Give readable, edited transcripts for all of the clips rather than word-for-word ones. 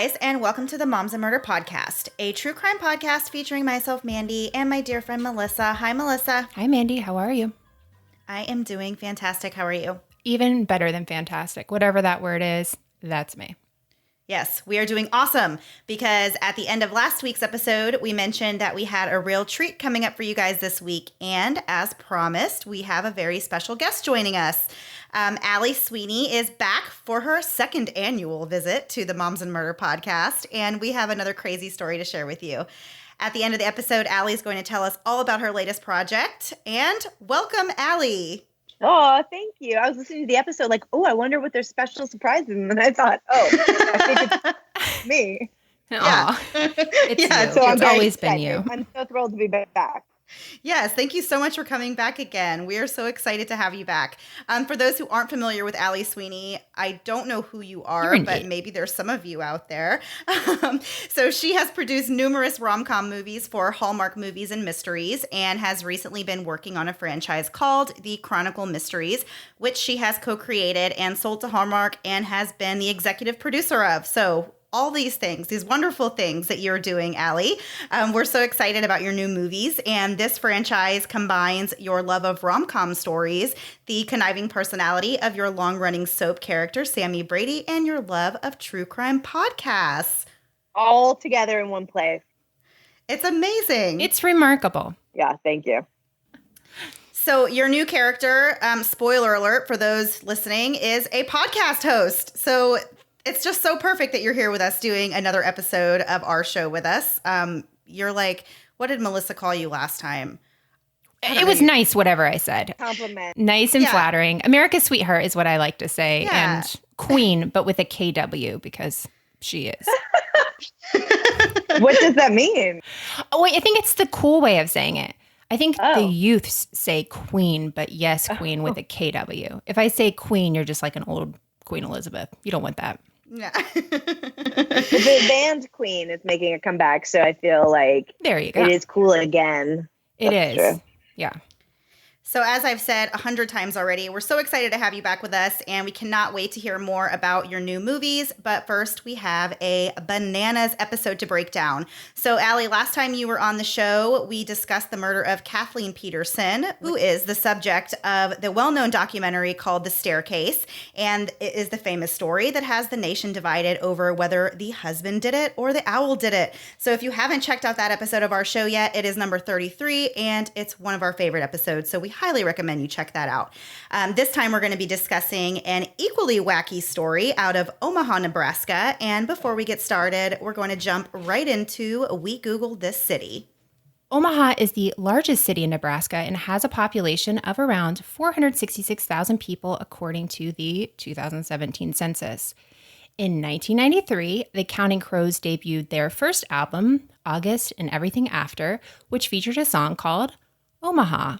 guys, and welcome to the Moms and Murder Podcast, a true crime podcast featuring myself, Mandy, and my dear friend, Melissa. Hi, Melissa. Hi, Mandy. How are you? I am doing fantastic. How are you? Even better than fantastic. Whatever that word is, that's me. Yes, we are doing awesome because at the end of last week's episode, we mentioned that we had a real treat coming up for you guys this week. And as promised, we have a very special guest joining us. Allie Sweeney is back for her second annual visit to the Moms and Murder podcast, and we have another crazy story to share with you. At the end of the episode, Allie is going to tell us all about her latest project. And welcome, Allie. Oh, thank you. I was listening to the episode like, oh, I wonder what their special surprise is. And I thought, oh, I think it's me. Yeah. It's Yeah, you. So It's always been you. I'm so thrilled to be back. Yes, thank you so much for coming back again. We are so excited to have you back. For those who aren't familiar with Allie Sweeney, I don't know who you are, but maybe there's some of you out there. So she has produced numerous rom-com movies for Hallmark Movies and Mysteries and has recently been working on a franchise called the Chronicle Mysteries, which she has co-created and sold to Hallmark and has been the executive producer of. So all these things, these wonderful things that you're doing, Allie. We're so excited about your new movies. And this franchise combines your love of rom-com stories, the conniving personality of your long-running soap character, Sammy Brady, and your love of true crime podcasts. All together in one place. It's amazing. It's remarkable. Yeah, thank you. So your new character, spoiler alert for those listening, is a podcast host. So it's just so perfect that you're here with us doing another episode of our show with us. You're like, what did Melissa call you last time? It was nice, whatever I said. Compliment. Nice and flattering. America's sweetheart is what I like to say. Yeah. And queen, but with a KW because she is. What does that mean? Oh, wait, I think it's the cool way of saying it. I think the Oh. youths say queen, but yes, queen with a KW. If I say queen, you're just like an old Queen Elizabeth. You don't want that. Yeah. The band Queen is making a comeback, so I feel like There you go. it is cool again. It That's is. true. Yeah. So as I've said 100 times already, we're so excited to have you back with us, and we cannot wait to hear more about your new movies. But first, we have a bananas episode to break down. So Allie, last time you were on the show, we discussed the murder of Kathleen Peterson, who is the subject of the well-known documentary called The Staircase. And it is the famous story that has the nation divided over whether the husband did it or the owl did it. So if you haven't checked out that episode of our show yet, it is number 33, and it's one of our favorite episodes. So we highly recommend you check that out. This time we're going to be discussing an equally wacky story out of Omaha, Nebraska. And before we get started, we're going to jump right into We Googled This City. Omaha is the largest city in Nebraska and has a population of around 466,000 people according to the 2017 census. In 1993, the Counting Crows debuted their first album, August and Everything After, which featured a song called Omaha.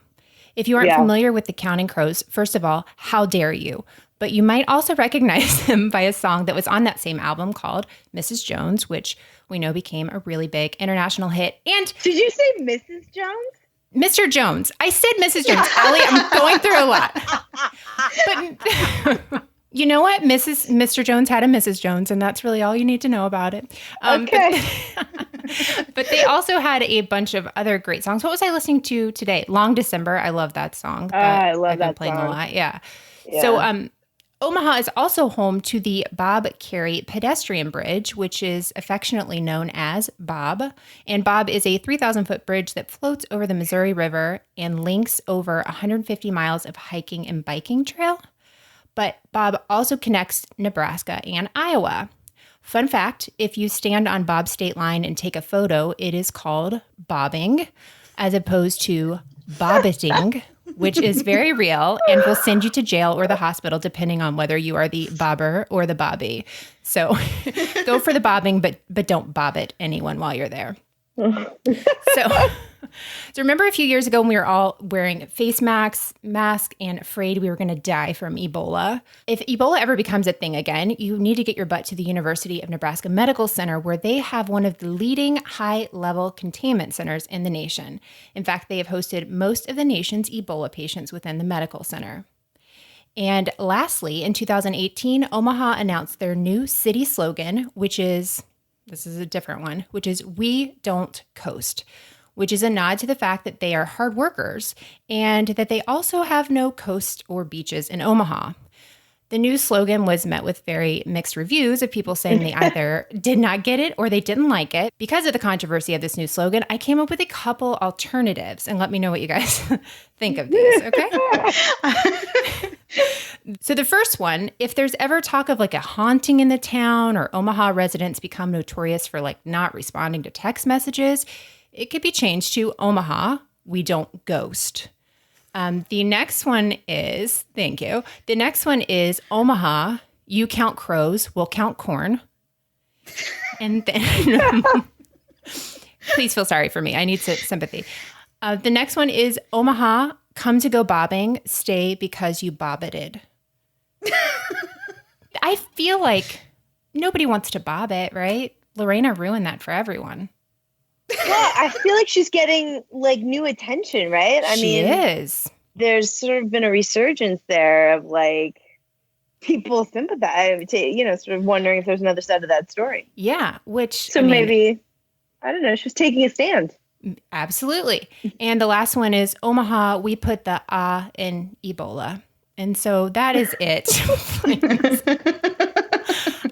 If you aren't familiar with the Counting Crows, first of all, how dare you? But you might also recognize them by a song that was on that same album called Mrs. Jones, which we know became a really big international hit. And Did you say Mrs. Jones? Mr. Jones. I said Mrs. Jones. Allie, I'm going through a lot. But you know what? Mr. Jones had a Mrs. Jones, and that's really all you need to know about it. Okay. But they also had a bunch of other great songs. What was I listening to today? Long December. I love that song. I love I've been that playing song. a lot. Yeah. Yeah. So Omaha is also home to the Bob Carey Pedestrian Bridge, which is affectionately known as Bob. And Bob is a 3,000-foot bridge that floats over the Missouri River and links over 150 miles of hiking and biking trail. But Bob also connects Nebraska and Iowa. Fun fact, if you stand on Bob's state line and take a photo, it is called bobbing as opposed to bobbiting, which is very real and will send you to jail or the hospital depending on whether you are the bobber or the bobby. So go for the bobbing, but don't bob it anyone while you're there. So remember a few years ago when we were all wearing face masks and afraid we were going to die from Ebola? If Ebola ever becomes a thing again, you need to get your butt to the University of Nebraska Medical Center, where they have one of the leading high-level containment centers in the nation. In fact, they have hosted most of the nation's Ebola patients within the medical center. And lastly, in 2018, Omaha announced their new city slogan, which is This is a different one, which is "We Don't Coast," which is a nod to the fact that they are hard workers and that they also have no coast or beaches in Omaha. The new slogan was met with very mixed reviews of people saying they either did not get it or they didn't like it. Because of the controversy of this new slogan, I came up with a couple alternatives, and let me know what you guys think of these, okay? So the first one, if there's ever talk of like a haunting in the town or Omaha residents become notorious for like not responding to text messages, it could be changed to Omaha, we don't ghost. The next one is, thank you. The next one is Omaha, you count crows, we'll count corn. And then, please feel sorry for me. I need sympathy. The next one is Omaha, come to go bobbing, stay because you bobbited. I feel like nobody wants to bob it, right? Lorena ruined that for everyone. Well, I feel like she's getting like new attention, right? She is. There's sort of been a resurgence there of like people sympathize to, sort of wondering if there's another side of that story. Yeah, maybe, I don't know, she was taking a stand. Absolutely. And the last one is Omaha, we put the in Ebola. And so that is it.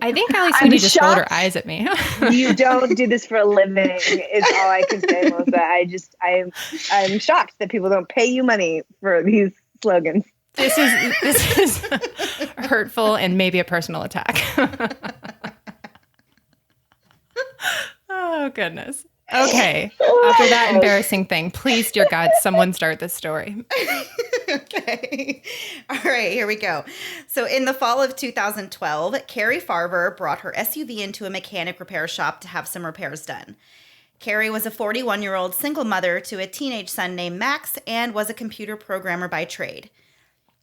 I think Allie Sweeney just rolled her eyes at me. You don't do this for a living is all I can say, Melissa. I'm shocked that people don't pay you money for these slogans. This is hurtful and maybe a personal attack. Oh, goodness. Okay. After that embarrassing thing, please, dear God, someone start this story. Okay. All right, here we go. So in the fall of 2012, Carrie Farver brought her SUV into a mechanic repair shop to have some repairs done. Carrie was a 41-year-old single mother to a teenage son named Max and was a computer programmer by trade.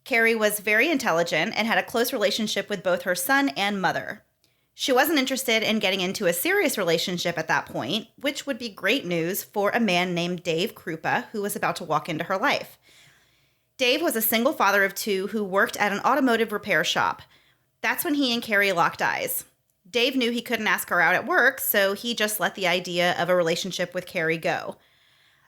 Carrie was very intelligent and had a close relationship with both her son and mother. She wasn't interested in getting into a serious relationship at that point, which would be great news for a man named Dave Krupa, who was about to walk into her life. Dave was a single father of two who worked at an automotive repair shop. That's when he and Carrie locked eyes. Dave knew he couldn't ask her out at work, so he just let the idea of a relationship with Carrie go.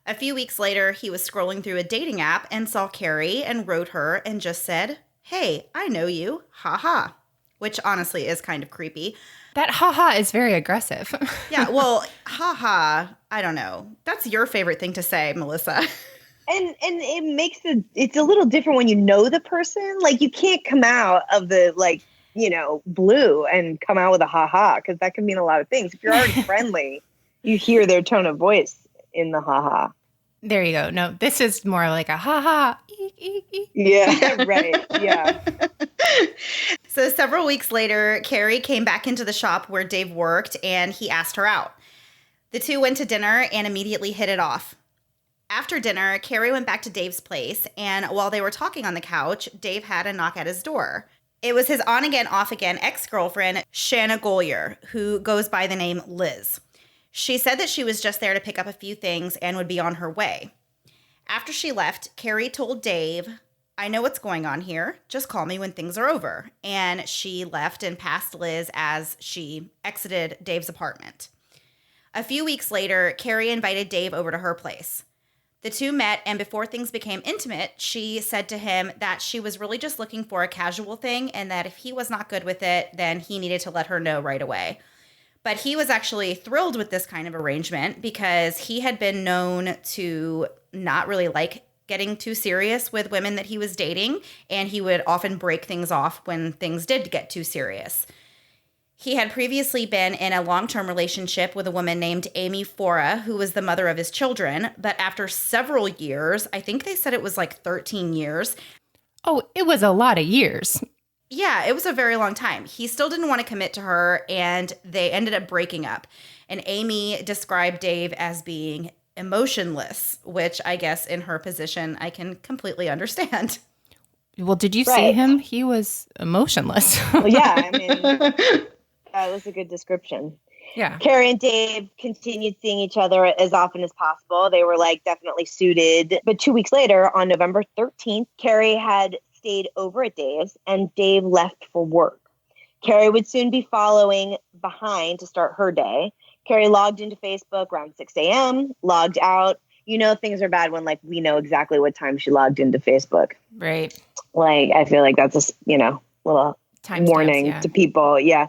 A few weeks later, he was scrolling through a dating app and saw Carrie and wrote her and just said, "Hey, I know you, ha ha," which honestly is kind of creepy. That ha ha is very aggressive. Yeah, well, ha ha, I don't know. That's your favorite thing to say, Melissa. And it makes it's a little different when you know the person. Like you can't come out of the blue and come out with a ha ha, because that can mean a lot of things. If you're already friendly, you hear their tone of voice in the ha ha. There you go. No, this is more like a ha ha. Yeah, right. Yeah. So several weeks later, Carrie came back into the shop where Dave worked and he asked her out. The two went to dinner and immediately hit it off. After dinner, Carrie went back to Dave's place, and while they were talking on the couch, Dave had a knock at his door. It was his on-again, off-again ex-girlfriend, Shanna Gollier, who goes by the name Liz. She said that she was just there to pick up a few things and would be on her way. After she left, Carrie told Dave, "I know what's going on here. Just call me when things are over." And she left and passed Liz as she exited Dave's apartment. A few weeks later, Carrie invited Dave over to her place. The two met, and before things became intimate, she said to him that she was really just looking for a casual thing and that if he was not good with it, then he needed to let her know right away. But he was actually thrilled with this kind of arrangement because he had been known to not really like getting too serious with women that he was dating, and he would often break things off when things did get too serious. He had previously been in a long-term relationship with a woman named Amy Fora, who was the mother of his children, but after several years, I think they said it was like 13 years. Oh, it was a lot of years. Yeah, it was a very long time. He still didn't want to commit to her, and they ended up breaking up. And Amy described Dave as being emotionless, which I guess in her position, I can completely understand. Well, did you see him? He was emotionless. Well, yeah, I mean, that was a good description. Yeah. Carrie and Dave continued seeing each other as often as possible. They were definitely suited. But 2 weeks later, on November 13th, Carrie had stayed over at Dave's and Dave left for work. Carrie would soon be following behind to start her day. Carrie logged into Facebook around 6 a.m., logged out. You know, things are bad when, like, we know exactly what time she logged into Facebook. Right. Like, I feel like that's a, little Time warning stamps, yeah. to people. Yeah.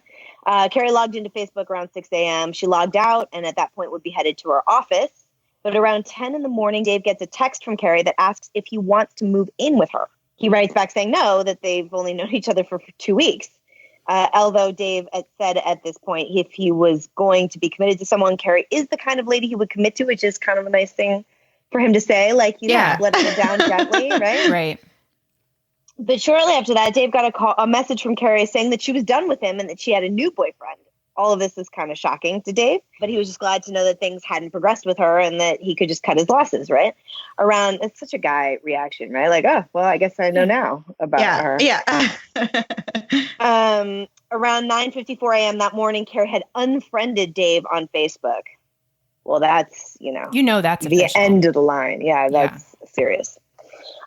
Carrie logged into Facebook around 6 a.m. She logged out and at that point would be headed to her office. But around 10 in the morning, Dave gets a text from Carrie that asks if he wants to move in with her. He writes back saying no, that they've only known each other for 2 weeks. Although Dave had said at this point, if he was going to be committed to someone, Carrie is the kind of lady he would commit to, which is kind of a nice thing for him to say. Like, let it go down gently, right? Right. But shortly after that, Dave got a message from Carrie saying that she was done with him and that she had a new boyfriend. All of this is kind of shocking to Dave, but he was just glad to know that things hadn't progressed with her and that he could just cut his losses, right? It's such a guy reaction, right? Like, oh, well, I guess I know now about her. Yeah. Around 9:54 a.m. that morning, Carrie had unfriended Dave on Facebook. Well, that's, That's the official. end of the line. Yeah, that's serious.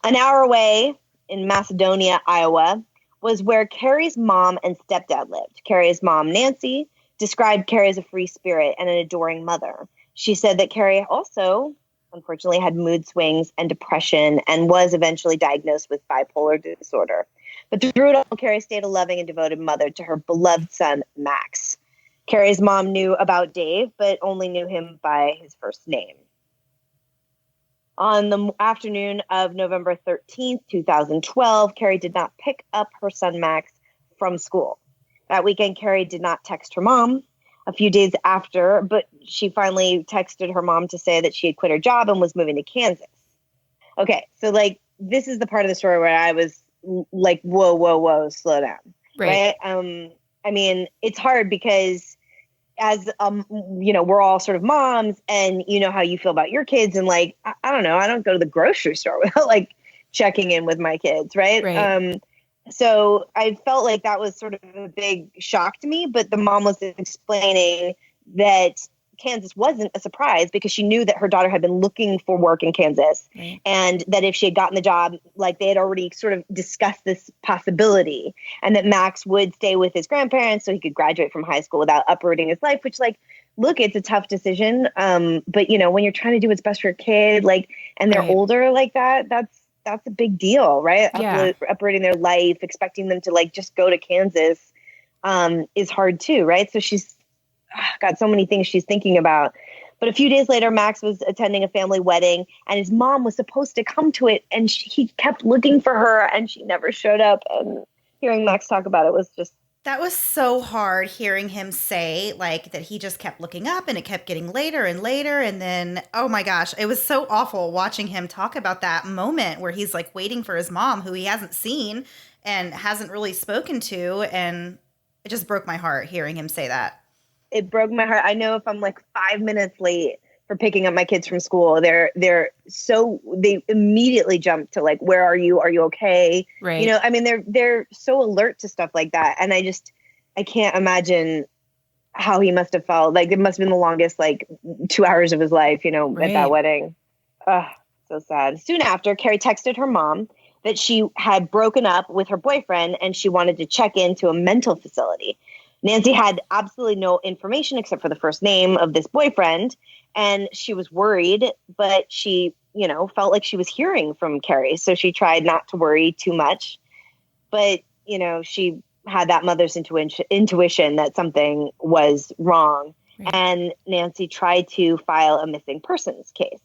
An hour away in Macedonia, Iowa, was where Carrie's mom and stepdad lived. Carrie's mom, Nancy, described Carrie as a free spirit and an adoring mother. She said that Carrie also, unfortunately, had mood swings and depression and was eventually diagnosed with bipolar disorder. But through it all, Carrie stayed a loving and devoted mother to her beloved son, Max. Carrie's mom knew about Dave, but only knew him by his first name. On the afternoon of November 13th, 2012, Carrie did not pick up her son, Max, from school. That weekend, Carrie did not text her mom a few days after, but she finally texted her mom to say that she had quit her job and was moving to Kansas. Okay, so, this is the part of the story where I was like, whoa, slow down. Right? I mean, it's hard because as, we're all sort of moms and you know how you feel about your kids. And I don't know, I don't go to the grocery store without checking in with my kids. Right. So I felt like that was sort of a big shock to me, but the mom was explaining that Kansas wasn't a surprise because she knew that her daughter had been looking for work in Kansas. Right. And that if she had gotten the job, they had already sort of discussed this possibility and that Max would stay with his grandparents so he could graduate from high school without uprooting his life, which look, it's a tough decision. But when you're trying to do what's best for your kid, and they're older like that, that's a big deal, right? Yeah. Uprooting their life, expecting them to just go to Kansas is hard too, right? So she's got so many things she's thinking about. But a few days later, Max was attending a family wedding and his mom was supposed to come to it. And he kept looking for her and she never showed up. And hearing Max talk about it was just. That was so hard hearing him say that he just kept looking up and it kept getting later and later. And then, oh my gosh, it was so awful watching him talk about that moment where he's waiting for his mom who he hasn't seen and hasn't really spoken to. And it just broke my heart hearing him say that. It broke my heart. I know if I'm 5 minutes late for picking up my kids from school, they immediately jump to where are you? Are you okay? Right. I mean, they're so alert to stuff like that. And I can't imagine how he must have felt. It must have been the longest 2 hours of his life, right. At that wedding. Ugh, so sad. Soon after, Carrie texted her mom that she had broken up with her boyfriend and she wanted to check into a mental facility. Nancy had absolutely no information except for the first name of this boyfriend. And she was worried, but she, felt like she was hearing from Carrie. So she tried not to worry too much. But, she had that mother's intuition that something was wrong. Right. And Nancy tried to file a missing persons case.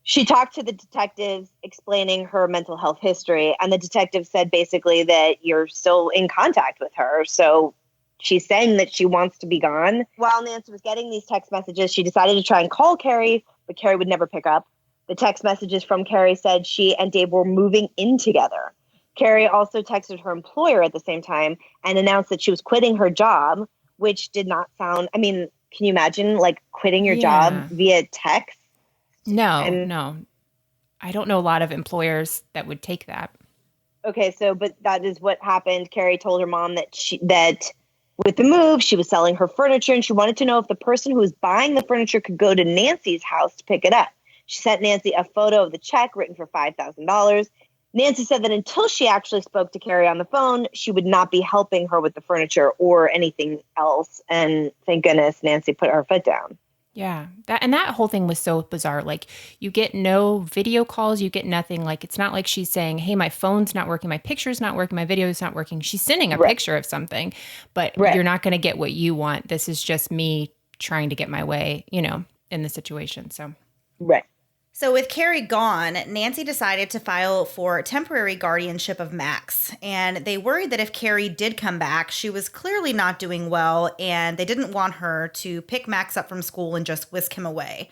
She talked to the detectives explaining her mental health history. And the detective said basically that you're still in contact with her. So she's saying that she wants to be gone. While Nancy was getting these text messages, she decided to try and call Carrie, but Carrie would never pick up. The text messages from Carrie said she and Dave were moving in together. Carrie also texted her employer at the same time and announced that she was quitting her job, which did not sound, can you imagine quitting your job via text? No. I don't know a lot of employers that would take that. Okay, but that is what happened. Carrie told her mom that with the move, she was selling her furniture and she wanted to know if the person who was buying the furniture could go to Nancy's house to pick it up. She sent Nancy a photo of the check written for $5,000. Nancy said that until she actually spoke to Carrie on the phone, she would not be helping her with the furniture or anything else. And thank goodness Nancy put her foot down. Yeah. That whole thing was so bizarre. Like, you get no video calls, you get nothing. Like, it's not like she's saying, hey, my phone's not working, my picture's not working, my video's not working. She's sending a picture of something, but you're not going to get what you want. This is just me trying to get my way, in the situation. So, right. So with Carrie gone, Nancy decided to file for temporary guardianship of Max. And they worried that if Carrie did come back, she was clearly not doing well, and they didn't want her to pick Max up from school and just whisk him away.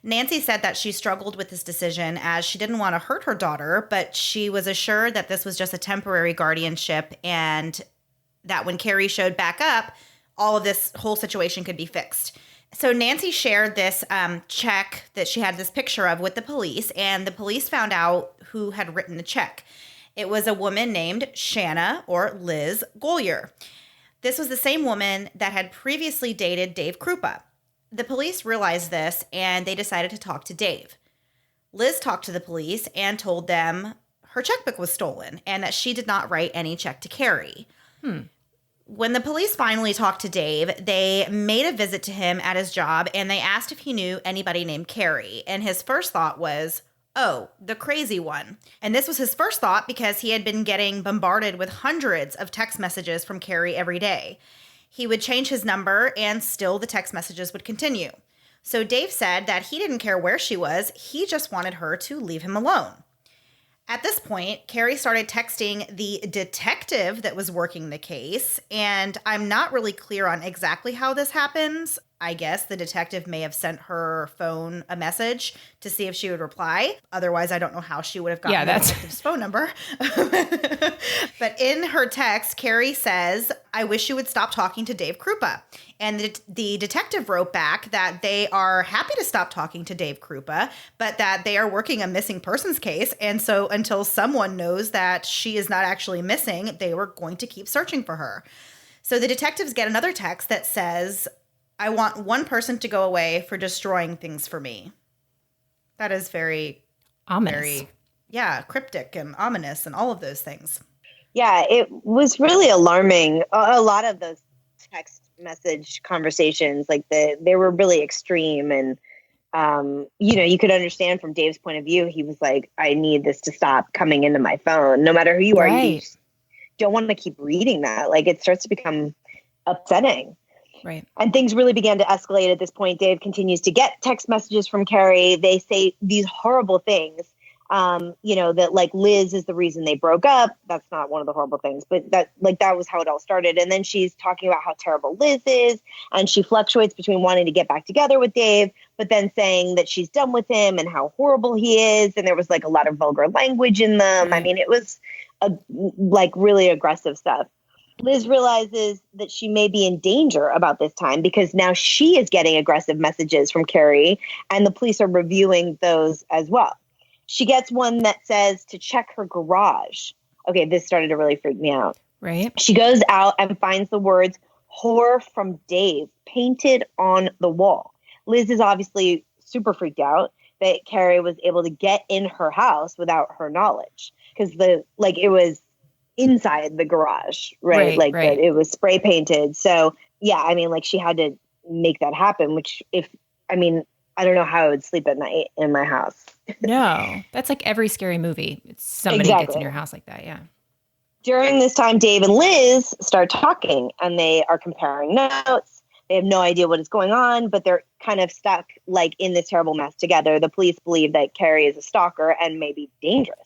Nancy said that she struggled with this decision as she didn't want to hurt her daughter, but she was assured that this was just a temporary guardianship and that when Carrie showed back up, all of this whole situation could be fixed. So Nancy shared this check that she had this picture of with the police, and the police found out who had written the check. It was a woman named Shanna, or Liz Gollier. This was the same woman that had previously dated Dave Krupa. The police realized this, and they decided to talk to Dave. Liz talked to the police and told them her checkbook was stolen and that she did not write any check to Carrie. When the police finally talked to Dave, they made a visit to him at his job and they asked if he knew anybody named Carrie. And his first thought was, oh, the crazy one. And this was his first thought because he had been getting bombarded with hundreds of text messages from Carrie every day. He would change his number and still the text messages would continue. So Dave said that he didn't care where she was. He just wanted her to leave him alone. At this point, Carrie started texting the detective that was working the case, and I'm not really clear on exactly how this happens. I guess the detective may have sent her phone a message to see if she would reply. Otherwise, I don't know how she would have gotten the detective's phone number. But in her text, Carrie says, I wish you would stop talking to Dave Krupa. And the detective wrote back that they are happy to stop talking to Dave Krupa, but that they are working a missing persons case. And so until someone knows that she is not actually missing, they were going to keep searching for her. So the detectives get another text that says, I want one person to go away for destroying things for me. That is very ominous. Very, cryptic and ominous and all of those things. Yeah, it was really alarming. A lot of those text message conversations, like they were really extreme. And, you could understand from Dave's point of view, he was like, I need this to stop coming into my phone. No matter who you are, you just don't want to keep reading that. Like, it starts to become upsetting. Right. And things really began to escalate at this point. Dave continues to get text messages from Carrie. They say these horrible things, that like Liz is the reason they broke up. That's not one of the horrible things, but that was how it all started. And then she's talking about how terrible Liz is. And she fluctuates between wanting to get back together with Dave, but then saying that she's done with him and how horrible he is. And there was like a lot of vulgar language in them. I mean, it was really aggressive stuff. Liz realizes that she may be in danger about this time because now she is getting aggressive messages from Carrie and the police are reviewing those as well. She gets one that says to check her garage. Okay, this started to really freak me out. Right. She goes out and finds the words "whore from Dave" painted on the wall. Liz is obviously super freaked out that Carrie was able to get in her house without her knowledge because it was inside the garage, right? That it was spray painted. So yeah, I mean, like she had to make that happen, which I don't know how I would sleep at night in my house. No, that's like every scary movie. Somebody gets in your house like that. Yeah. During this time, Dave and Liz start talking and they are comparing notes. They have no idea what is going on, but they're kind of stuck like in this terrible mess together. The police believe that Carrie is a stalker and may be dangerous.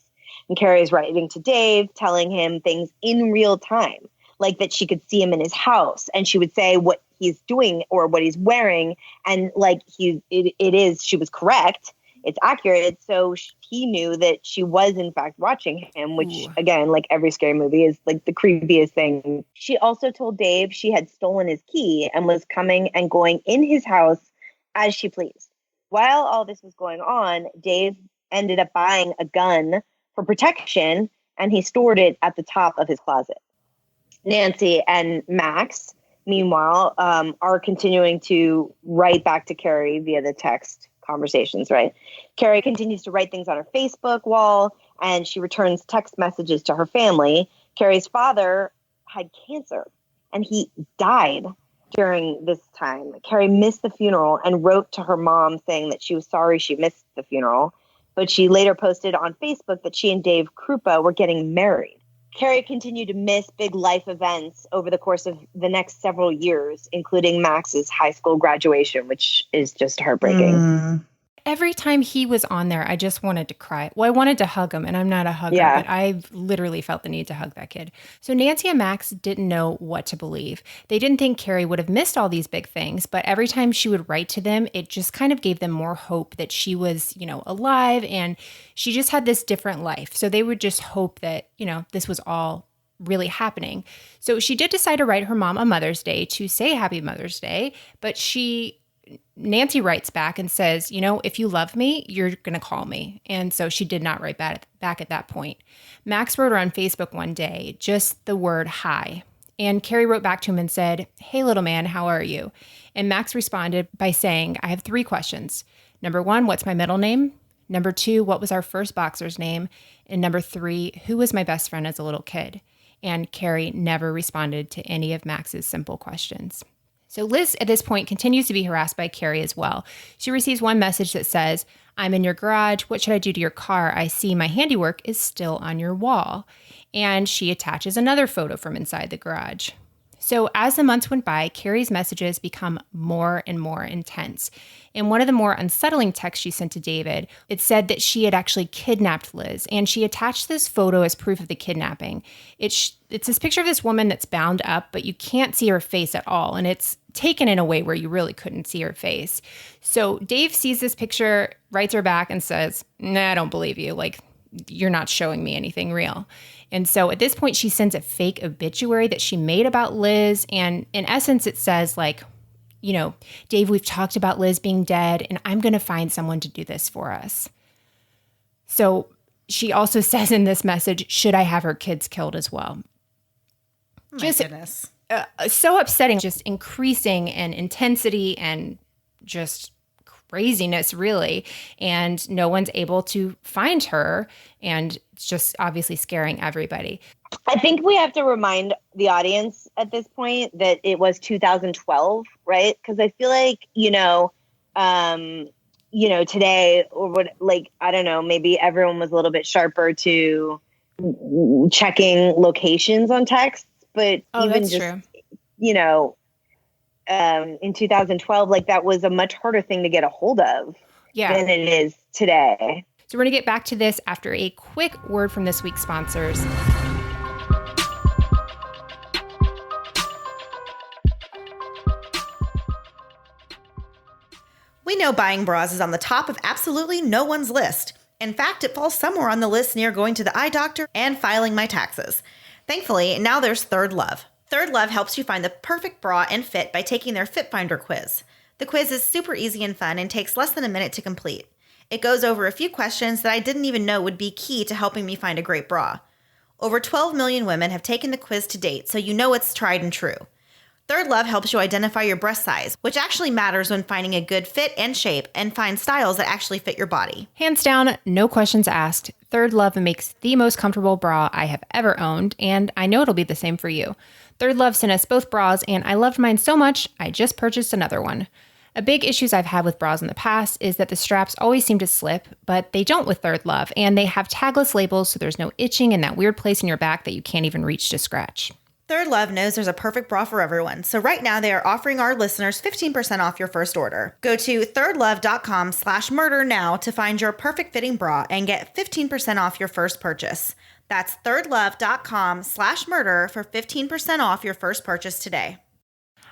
And Carrie is writing to Dave, telling him things in real time, like that she could see him in his house and she would say what he's doing or what he's wearing. And like she was correct. It's accurate. So he knew that she was in fact watching him, which again, like every scary movie is like the creepiest thing. She also told Dave she had stolen his key and was coming and going in his house as she pleased. While all this was going on, Dave ended up buying a gun for protection, and he stored it at the top of his closet. Nancy and Max, meanwhile, are continuing to write back to Carrie via the text conversations, right? Carrie continues to write things on her Facebook wall, and she returns text messages to her family. Carrie's father had cancer, and he died during this time. Carrie missed the funeral and wrote to her mom saying that she was sorry she missed the funeral, but she later posted on Facebook that she and Dave Krupa were getting married. Carrie continued to miss big life events over the course of the next several years, including Max's high school graduation, which is just heartbreaking. Every time he was on there, I just wanted to cry. Well, I wanted to hug him, and I'm not a hugger, but I literally felt the need to hug that kid. So Nancy and Max didn't know what to believe. They didn't think Carrie would have missed all these big things, but every time she would write to them, it just kind of gave them more hope that she was, alive, and she just had this different life. So they would just hope that, this was all really happening. So she did decide to write her mom a Mother's Day to say Happy Mother's Day, but Nancy writes back and says, if you love me, you're going to call me. And so she did not write back at that point. Max wrote her on Facebook one day, just the word hi. And Carrie wrote back to him and said, hey, little man, how are you? And Max responded by saying, I have 3 questions. Number 1, what's my middle name? Number 2, what was our first boxer's name? And number 3, who was my best friend as a little kid? And Carrie never responded to any of Max's simple questions. So Liz, at this point, continues to be harassed by Carrie as well. She receives one message that says, I'm in your garage. What should I do to your car? I see my handiwork is still on your wall. And she attaches another photo from inside the garage. So as the months went by, Carrie's messages become more and more intense. In one of the more unsettling texts she sent to David, it said that she had actually kidnapped Liz, and she attached this photo as proof of the kidnapping. It's this picture of this woman that's bound up, but you can't see her face at all, and it's taken in a way where you really couldn't see her face. So Dave sees this picture, writes her back, and says, nah, I don't believe you. You're not showing me anything real. And so at this point, she sends a fake obituary that she made about Liz. And in essence, it says Dave, we've talked about Liz being dead, and I'm going to find someone to do this for us. So she also says in this message, should I have her kids killed as well? My goodness. So upsetting, just increasing in intensity and just craziness, really. And no one's able to find her, and it's just obviously scaring everybody. I think we have to remind the audience at this point that it was 2012, right? Because I feel like, today, or I don't know, maybe everyone was a little bit sharper to checking locations on texts, but even that's just, true. In 2012, that was a much harder thing to get a hold of than it is today. So we're going to get back to this after a quick word from this week's sponsors. We know buying bras is on the top of absolutely no one's list. In fact, it falls somewhere on the list near going to the eye doctor and filing my taxes. Thankfully, now there's Third Love. Third Love helps you find the perfect bra and fit by taking their Fit Finder quiz. The quiz is super easy and fun and takes less than a minute to complete. It goes over a few questions that I didn't even know would be key to helping me find a great bra. Over 12 million women have taken the quiz to date, so you know it's tried and true. Third Love helps you identify your breast size, which actually matters when finding a good fit and shape, and find styles that actually fit your body. Hands down, no questions asked. Third Love makes the most comfortable bra I have ever owned, and I know it'll be the same for you. Third Love sent us both bras, and I loved mine so much, I just purchased another one. A big issue I've had with bras in the past is that the straps always seem to slip, but they don't with Third Love, and they have tagless labels, so there's no itching in that weird place in your back that you can't even reach to scratch. Third Love knows there's a perfect bra for everyone, so right now they are offering our listeners 15% off your first order. Go to thirdlove.com/murder now to find your perfect fitting bra and get 15% off your first purchase. That's thirdlove.com/murder for 15% off your first purchase today.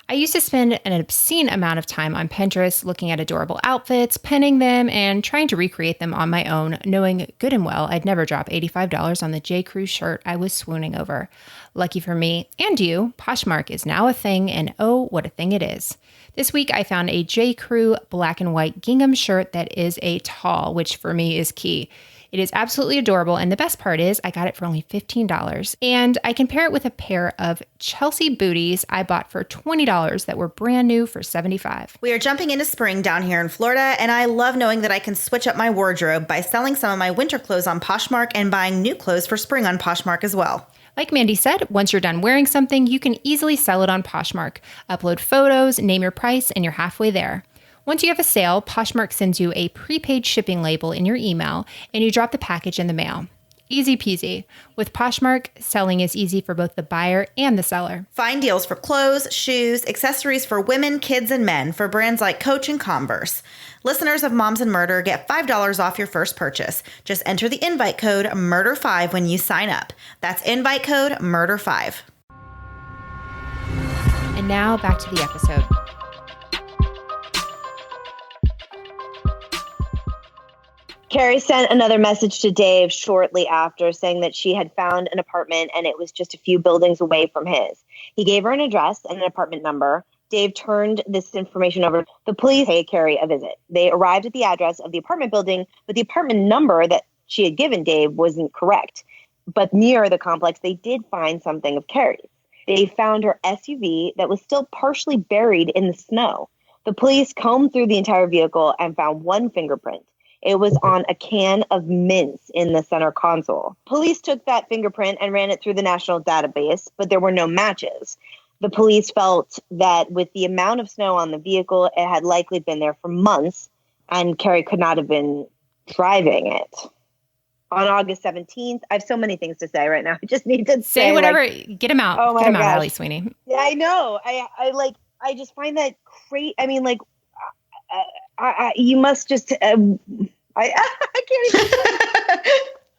I used to spend an obscene amount of time on Pinterest looking at adorable outfits, pinning them, and trying to recreate them on my own, knowing good and well I'd never drop $85 on the J. Crew shirt I was swooning over. Lucky for me and you, Poshmark is now a thing, and oh, what a thing it is. This week I found a J. Crew black and white gingham shirt that is a tall, which for me is key. It is absolutely adorable, and the best part is I got it for only $15. And I can pair it with a pair of Chelsea booties I bought for $20 that were brand new for $75. We are jumping into spring down here in Florida, and I love knowing that I can switch up my wardrobe by selling some of my winter clothes on Poshmark and buying new clothes for spring on Poshmark as well. Like Mandy said, once you're done wearing something, you can easily sell it on Poshmark. Upload photos, name your price, and you're halfway there. Once you have a sale, Poshmark sends you a prepaid shipping label in your email, and you drop the package in the mail. Easy peasy. With Poshmark, selling is easy for both the buyer and the seller. Find deals for clothes, shoes, accessories for women, kids, and men for brands like Coach and Converse. Listeners of Moms and Murder get $5 off your first purchase. Just enter the invite code MURDER5 when you sign up. That's invite code MURDER5. And now back to the episode. Carrie sent another message to Dave shortly after saying that she had found an apartment and it was just a few buildings away from his. He gave her an address and an apartment number. Dave turned this information over to the police to pay Carrie a visit. They arrived at the address of the apartment building, but the apartment number that she had given Dave wasn't correct. But near the complex, they did find something of Carrie's. They found her SUV that was still partially buried in the snow. The police combed through the entire vehicle and found one fingerprint. It was on a can of mints in the center console. Police took that fingerprint and ran it through the national database, but there were no matches. The police felt that with the amount of snow on the vehicle, it had likely been there for months, and Carrie could not have been driving it. On August 17th, I have so many things to say right now. I just need to say whatever. Get them out. Oh my Get them gosh. out, Allie Sweeney. Yeah, I know. I just find that great. I mean, like, you must just, I can't even.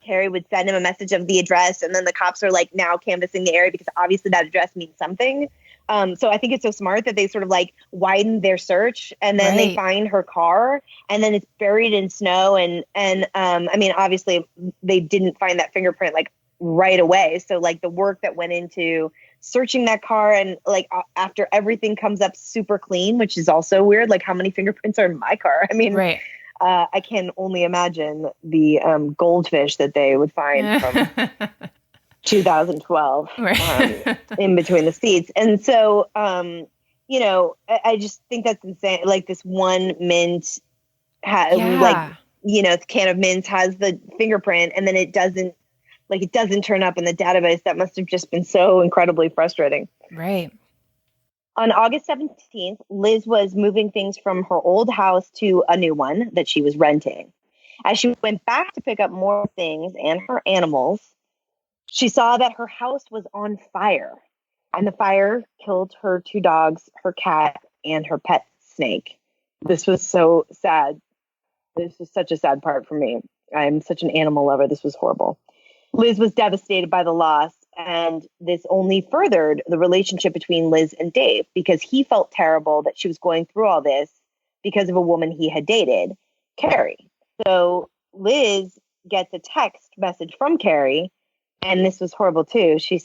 Carrie would send him a message of the address, and then the cops are like now canvassing the area because obviously that address means something. So I think it's so smart that they sort of like widen their search, and then they find her car, and then it's buried in snow. And I mean, obviously they didn't find that fingerprint like right away. So like the work that went into searching that car, and like after everything comes up super clean, which is also weird. Like how many fingerprints are in my car? I mean, I can only imagine the goldfish that they would find from 2012 in between the seats. And so, you know, I just think that's insane. Like this one mint like, you know, the can of mints has the fingerprint, and then it doesn't turn up in the database. That must have just been so incredibly frustrating. Right. On August 17th, Liz was moving things from her old house to a new one that she was renting. As she went back to pick up more things and her animals, she saw that her house was on fire, and the fire killed her 2 dogs, her cat, and her pet snake. This was so sad. This was such a sad part for me. I'm such an animal lover. This was horrible. Liz was devastated by the loss, and this only furthered the relationship between Liz and Dave because he felt terrible that she was going through all this because of a woman he had dated, Carrie. So Liz gets a text message from Carrie, and this was horrible too. She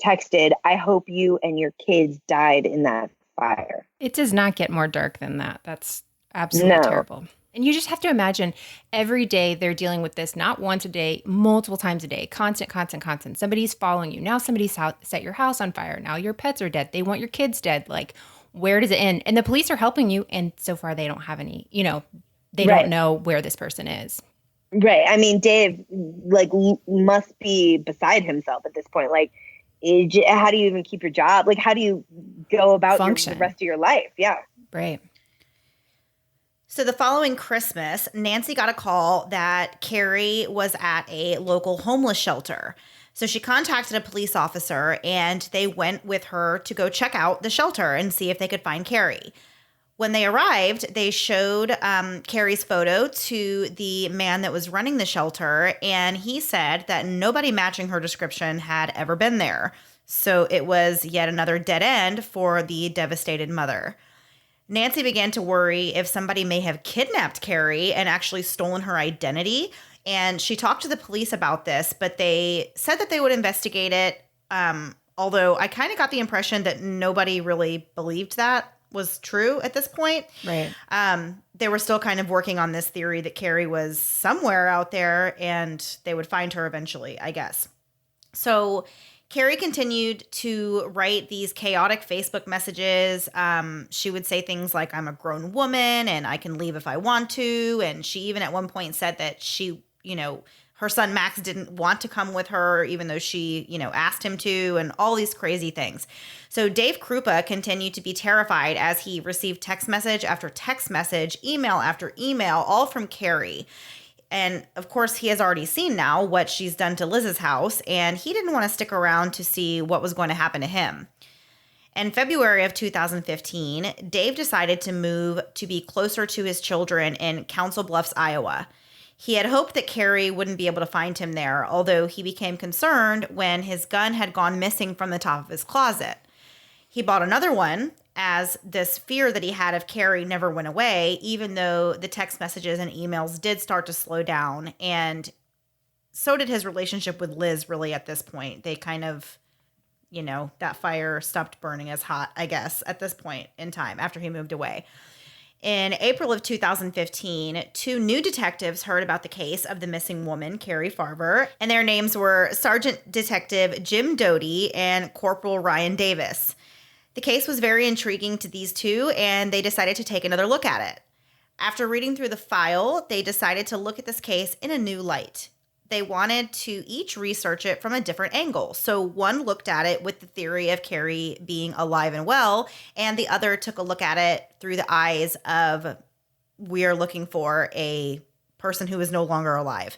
texted, "I hope you and your kids died in that fire." It does not get more dark than that. That's absolutely terrible. And you just have to imagine every day they're dealing with this, not once a day, multiple times a day, constant. Somebody's following you. Now somebody's set your house on fire. Now your pets are dead. They want your kids dead. Like, where does it end? And the police are helping you. And so far they don't have any, you know, they don't know where this person is. Right. I mean, Dave, like, must be beside himself at this point. Like, how do you even keep your job? Like, how do you go about the rest of your life? Yeah. Right. So the following Christmas, Nancy got a call that Carrie was at a local homeless shelter. So she contacted a police officer, and they went with her to go check out the shelter and see if they could find Carrie. When they arrived, they showed Carrie's photo to the man that was running the shelter, and he said that nobody matching her description had ever been there. So it was yet another dead end for the devastated mother. Nancy began to worry if somebody may have kidnapped Carrie and actually stolen her identity. And she talked to the police about this, but they said that they would investigate it. Although I kind of got the impression that nobody really believed that. was true at this point. Right. They were still kind of working on this theory that Carrie was somewhere out there and they would find her eventually, I guess. So Carrie continued to write these chaotic Facebook messages. She would say things like, I'm a grown woman and I can leave if I want to. And she even at one point said that she, her son Max didn't want to come with her, even though she, asked him to, and all these crazy things. So Dave Krupa continued to be terrified as he received text message after text message, email after email, all from Carrie. And of course, he has already seen now what she's done to Liz's house, and he didn't want to stick around to see what was going to happen to him. In February of 2015, Dave decided to move to be closer to his children in Council Bluffs, Iowa. He had hoped that Carrie wouldn't be able to find him there, although he became concerned when his gun had gone missing from the top of his closet. He bought another one, as this fear that he had of Carrie never went away, even though the text messages and emails did start to slow down. And so did his relationship with Liz, really, at this point. They kind of, that fire stopped burning as hot, I guess, at this point in time after he moved away. In April of 2015, two new detectives heard about the case of the missing woman, Carrie Farver, and their names were Sergeant Detective Jim Doty and Corporal Ryan Davis. The case was very intriguing to these two, and they decided to take another look at it. After reading through the file, they decided to look at this case in a new light. They wanted to each research it from a different angle. So one looked at it with the theory of Carrie being alive and well, and the other took a look at it through the eyes of, we're looking for a person who is no longer alive.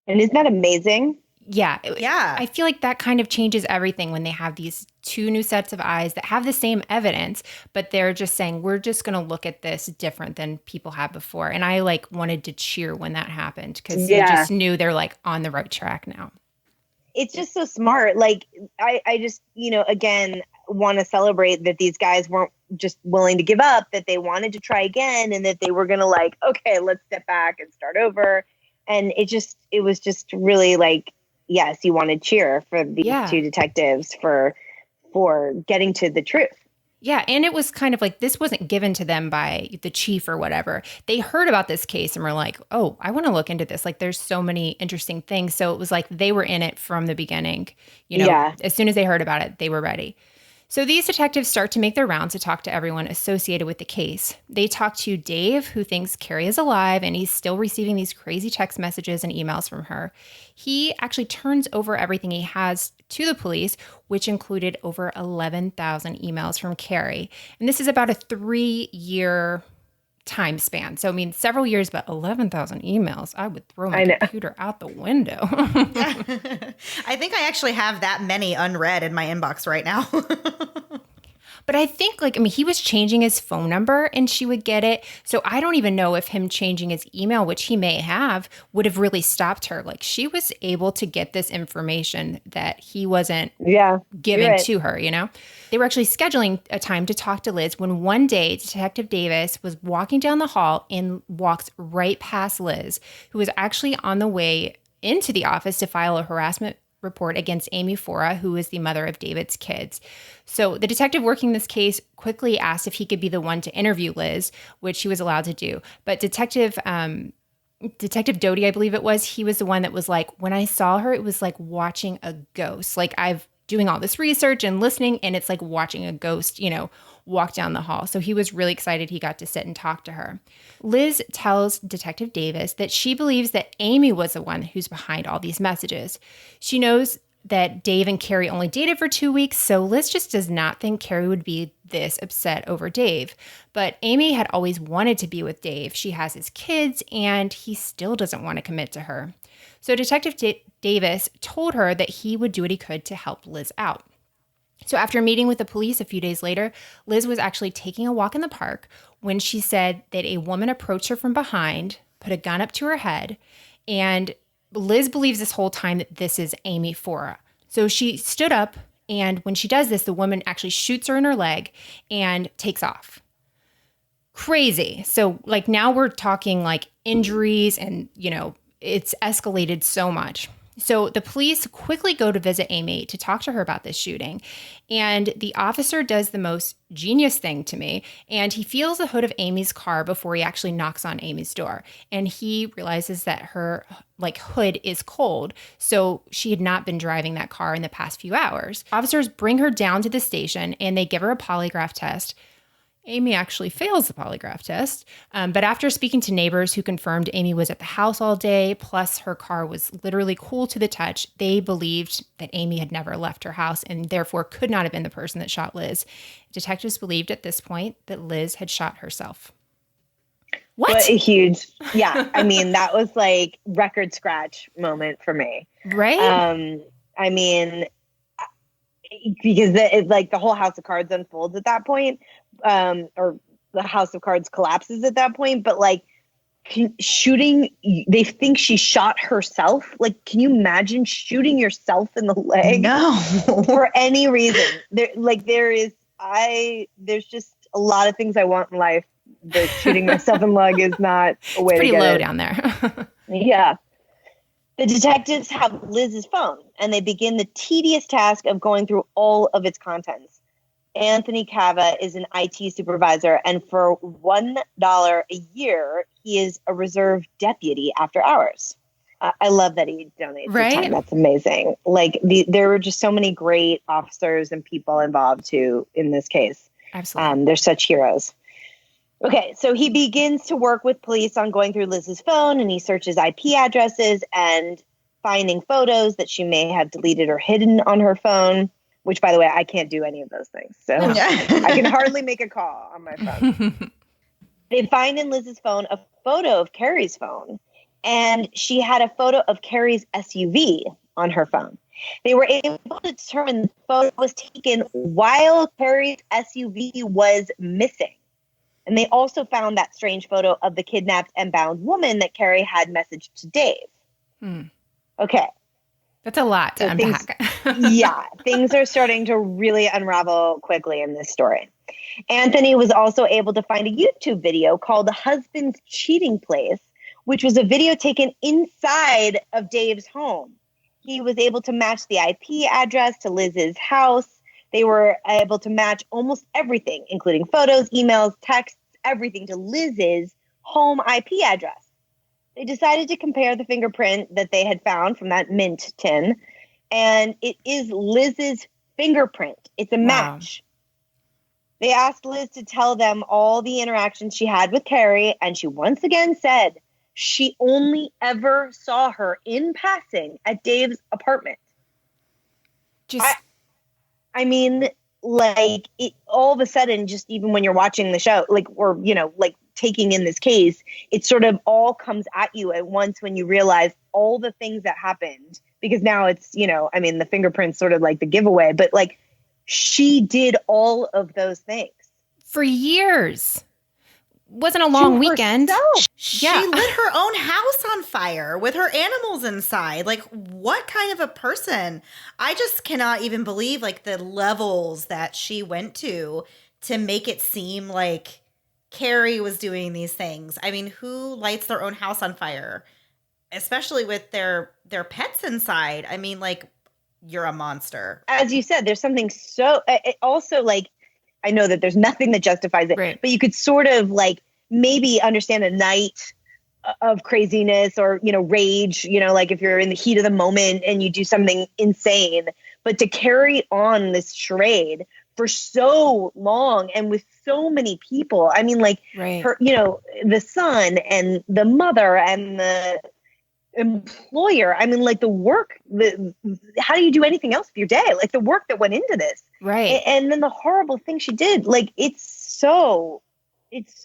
And isn't that amazing? Yeah. Yeah. I feel like that kind of changes everything when they have these two new sets of eyes that have the same evidence, but they're just saying, we're just going to look at this different than people have before. And I wanted to cheer when that happened because you just knew they're on the right track now. It's just so smart. I just, again, want to celebrate that these guys weren't just willing to give up, that they wanted to try again and that they were going to okay, let's step back and start over. And it was just really yes, you want to cheer for these two detectives for getting to the truth. Yeah, and it was kind of this wasn't given to them by the chief or whatever. They heard about this case and were like, oh, I want to look into this. There's so many interesting things. So it was they were in it from the beginning. As soon as they heard about it, they were ready. So these detectives start to make their rounds to talk to everyone associated with the case. They talk to Dave, who thinks Carrie is alive, and he's still receiving these crazy text messages and emails from her. He actually turns over everything he has to the police, which included over 11,000 emails from Carrie. And this is about a 3-year time span. So, several years, but 11,000 emails. I would throw my computer out the window. I think I actually have that many unread in my inbox right now. But I think, he was changing his phone number and she would get it. So I don't even know if him changing his email, which he may have, would have really stopped her. She was able to get this information that he wasn't giving to her, They were actually scheduling a time to talk to Liz when one day Detective Davis was walking down the hall and walks right past Liz, who was actually on the way into the office to file a harassment report against Amy Fora, who is the mother of David's kids. So the detective working this case quickly asked if he could be the one to interview Liz, which he was allowed to do. But Detective Doty, I believe it was, he was the one that was when I saw her, it was like watching a ghost. I've doing all this research and listening, and it's like watching a ghost, walk down the hall. So he was really excited he got to sit and talk to her. Liz tells Detective Davis that she believes that Amy was the one who's behind all these messages. She knows that Dave and Carrie only dated for 2 weeks, so Liz just does not think Carrie would be this upset over Dave. But Amy had always wanted to be with Dave. She has his kids, and he still doesn't want to commit to her. So Detective Davis told her that he would do what he could to help Liz out. So after meeting with the police a few days later, Liz was actually taking a walk in the park when she said that a woman approached her from behind, put a gun up to her head, and Liz believes this whole time that this is Amy Fora. So she stood up, and when she does this, the woman actually shoots her in her leg and takes off. Crazy. So now we're talking injuries and, it's escalated so much. So the police quickly go to visit Amy to talk to her about this shooting. And the officer does the most genius thing to me. And he feels the hood of Amy's car before he actually knocks on Amy's door. And he realizes that her hood is cold. So she had not been driving that car in the past few hours. Officers bring her down to the station and they give her a polygraph test. Amy actually fails the polygraph test. But after speaking to neighbors who confirmed Amy was at the house all day, plus her car was literally cool to the touch, they believed that Amy had never left her house and therefore could not have been the person that shot Liz. Detectives believed at this point that Liz had shot herself. What a huge, yeah. I mean, that was like record scratch moment for me. Right? I mean, because the whole house of cards unfolds at that point. Or the house of cards collapses at that point, but like shooting, they think she shot herself. Like, can you imagine shooting yourself in the leg? No. For any reason. There's just a lot of things I want in life. But shooting myself in the leg is not a way to get pretty low it. down there. Yeah. The detectives have Liz's phone and they begin the tedious task of going through all of its contents. Anthony Cava is an IT supervisor, and for $1 a year, he is a reserve deputy after hours. I love that he donates his time. That's amazing. Like there were just so many great officers and people involved too in this case. Absolutely. They're such heroes. Okay, so he begins to work with police on going through Liz's phone, and he searches IP addresses and finding photos that she may have deleted or hidden on her phone. Which, by the way, I can't do any of those things. So I can hardly make a call on my phone. They find in Liz's phone a photo of Carrie's phone, and she had a photo of Carrie's SUV on her phone. They were able to determine the photo was taken while Carrie's SUV was missing. And they also found that strange photo of the kidnapped and bound woman that Carrie had messaged to Dave. Okay. That's a lot to unpack. Things are starting to really unravel quickly in this story. Anthony was also able to find a YouTube video called The Husband's Cheating Place, which was a video taken inside of Dave's home. He was able to match the IP address to Liz's house. They were able to match almost everything, including photos, emails, texts, everything to Liz's home IP address. They decided to compare the fingerprint that they had found from that mint tin, and it is Liz's fingerprint. It's a match. They asked Liz to tell them all the interactions she had with Carrie, and she once again said she only ever saw her in passing at Dave's apartment. I mean, like, all of a sudden, just even when you're watching the show, taking in this case, it sort of all comes at you at once when you realize all the things that happened, because now it's, the fingerprint's sort of like the giveaway, but like she did all of those things for years. Wasn't a long weekend. She lit her own house on fire with her animals inside. Like, what kind of a person? I just cannot even believe like the levels that she went to make it seem like Carrie was doing these things. I mean, who lights their own house on fire, especially with their pets inside? I mean, like, you're a monster. As you said, there's something so also like, I know that there's nothing that justifies it, but you could sort of like maybe understand a night of craziness or, rage, like if you're in the heat of the moment and you do something insane, but to carry on this charade for so long and with so many people. I mean, like her, the son and the mother and the employer. I mean, like the work, how do you do anything else with your day? Like the work that went into this. Right. And then the horrible thing she did, like, it's so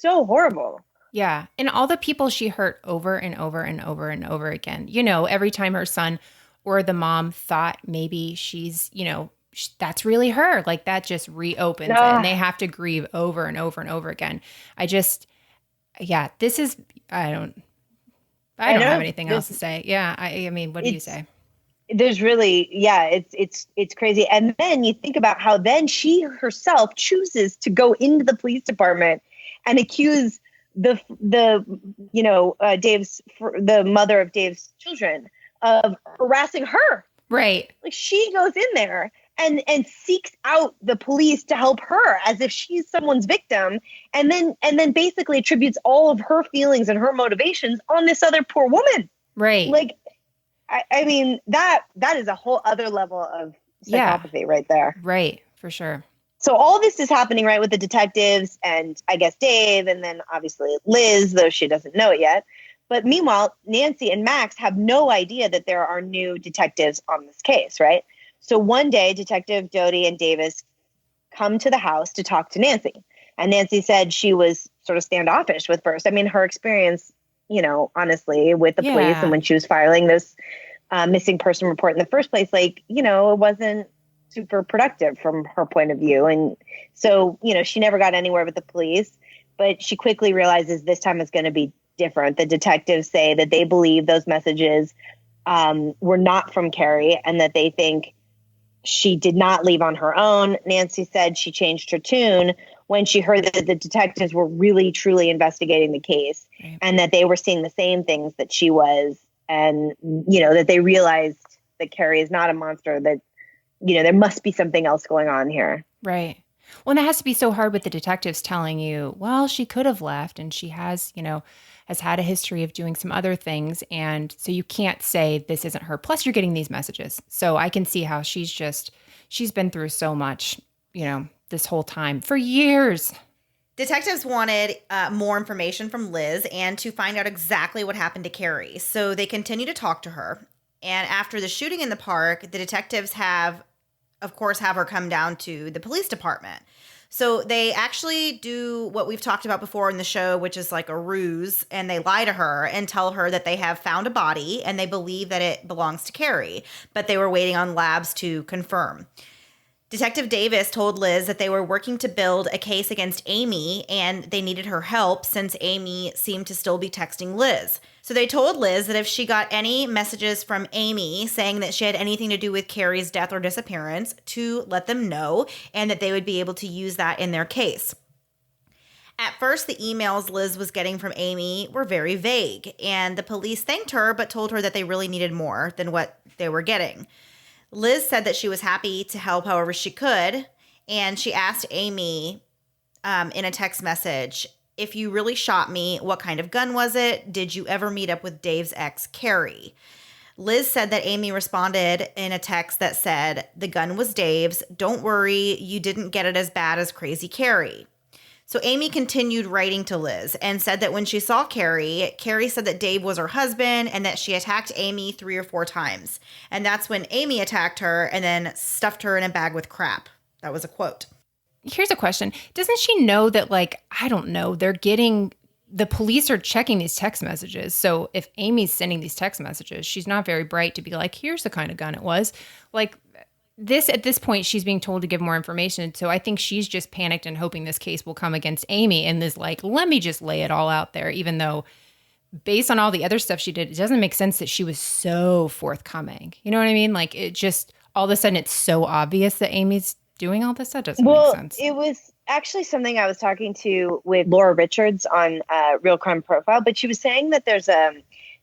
horrible. Yeah. And all the people she hurt over and over and over and over again, every time her son or the mom thought maybe she's, that's really her. Like that just reopens it and they have to grieve over and over and over again. This is, I don't have anything else to say. Yeah. I mean, what do you say? There's really, it's crazy. And then you think about how then she herself chooses to go into the police department and accuse the mother of Dave's children of harassing her. Right. Like she goes in there and seeks out the police to help her as if she's someone's victim, and then basically attributes all of her feelings and her motivations on this other poor woman. Right. Like, I mean, that is a whole other level of psychopathy right there. Right. For sure. So all this is happening, right, with the detectives and I guess Dave, and then obviously Liz, though she doesn't know it yet. But meanwhile, Nancy and Max have no idea that there are new detectives on this case, right? So one day, Detective Doty and Davis come to the house to talk to Nancy. And Nancy said she was sort of standoffish with first. I mean, her experience, you know, honestly, with the police and when she was filing this missing person report in the first place, like, you know, it wasn't super productive from her point of view. And so, you know, she never got anywhere with the police, but she quickly realizes this time it's going to be different. The detectives say that they believe those messages were not from Carrie and that they think she did not leave on her own. Nancy said she changed her tune when she heard that the detectives were really, truly investigating the case and that they were seeing the same things that she was. And, you know, that they realized that Carrie is not a monster, that, you know, there must be something else going on here. Right. Well, and that has to be so hard with the detectives telling you, well, she could have left and she has, you know, has had a history of doing some other things. And so you can't say this isn't her. Plus, you're getting these messages. So I can see how she's been through so much, you know, this whole time for years. Detectives wanted more information from Liz and to find out exactly what happened to Carrie. So they continue to talk to her. And after the shooting in the park, the detectives have her come down to the police department. So they actually do what we've talked about before in the show, which is like a ruse, and they lie to her and tell her that they have found a body and they believe that it belongs to Carrie, but they were waiting on labs to confirm. Detective Davis told Liz that they were working to build a case against Amy and they needed her help since Amy seemed to still be texting Liz. So they told Liz that if she got any messages from Amy saying that she had anything to do with Carrie's death or disappearance, to let them know and that they would be able to use that in their case. At first, the emails Liz was getting from Amy were very vague, and the police thanked her but told her that they really needed more than what they were getting. Liz said that she was happy to help however she could, and she asked Amy in a text message, if you really shot me, what kind of gun was it? Did you ever meet up with Dave's ex, Carrie? Liz said that Amy responded in a text that said, the gun was Dave's. Don't worry, you didn't get it as bad as Crazy Carrie. So Amy continued writing to Liz and said that when she saw Carrie, Carrie said that Dave was her husband and that she attacked Amy 3 or 4 times. And that's when Amy attacked her and then stuffed her in a bag with crap. That was a quote. Here's a question. Doesn't she know that, like, I don't know, the police are checking these text messages. So if Amy's sending these text messages, she's not very bright to be like, here's the kind of gun it was. Like, at this point, she's being told to give more information. So I think she's just panicked and hoping this case will come against Amy and is like, let me just lay it all out there, even though based on all the other stuff she did, it doesn't make sense that she was so forthcoming. You know what I mean? Like, it just, all of a sudden, it's so obvious that Amy's doing all this. That doesn't make sense. It was actually something I was talking to with Laura Richards on Real Crime Profile, but she was saying that there's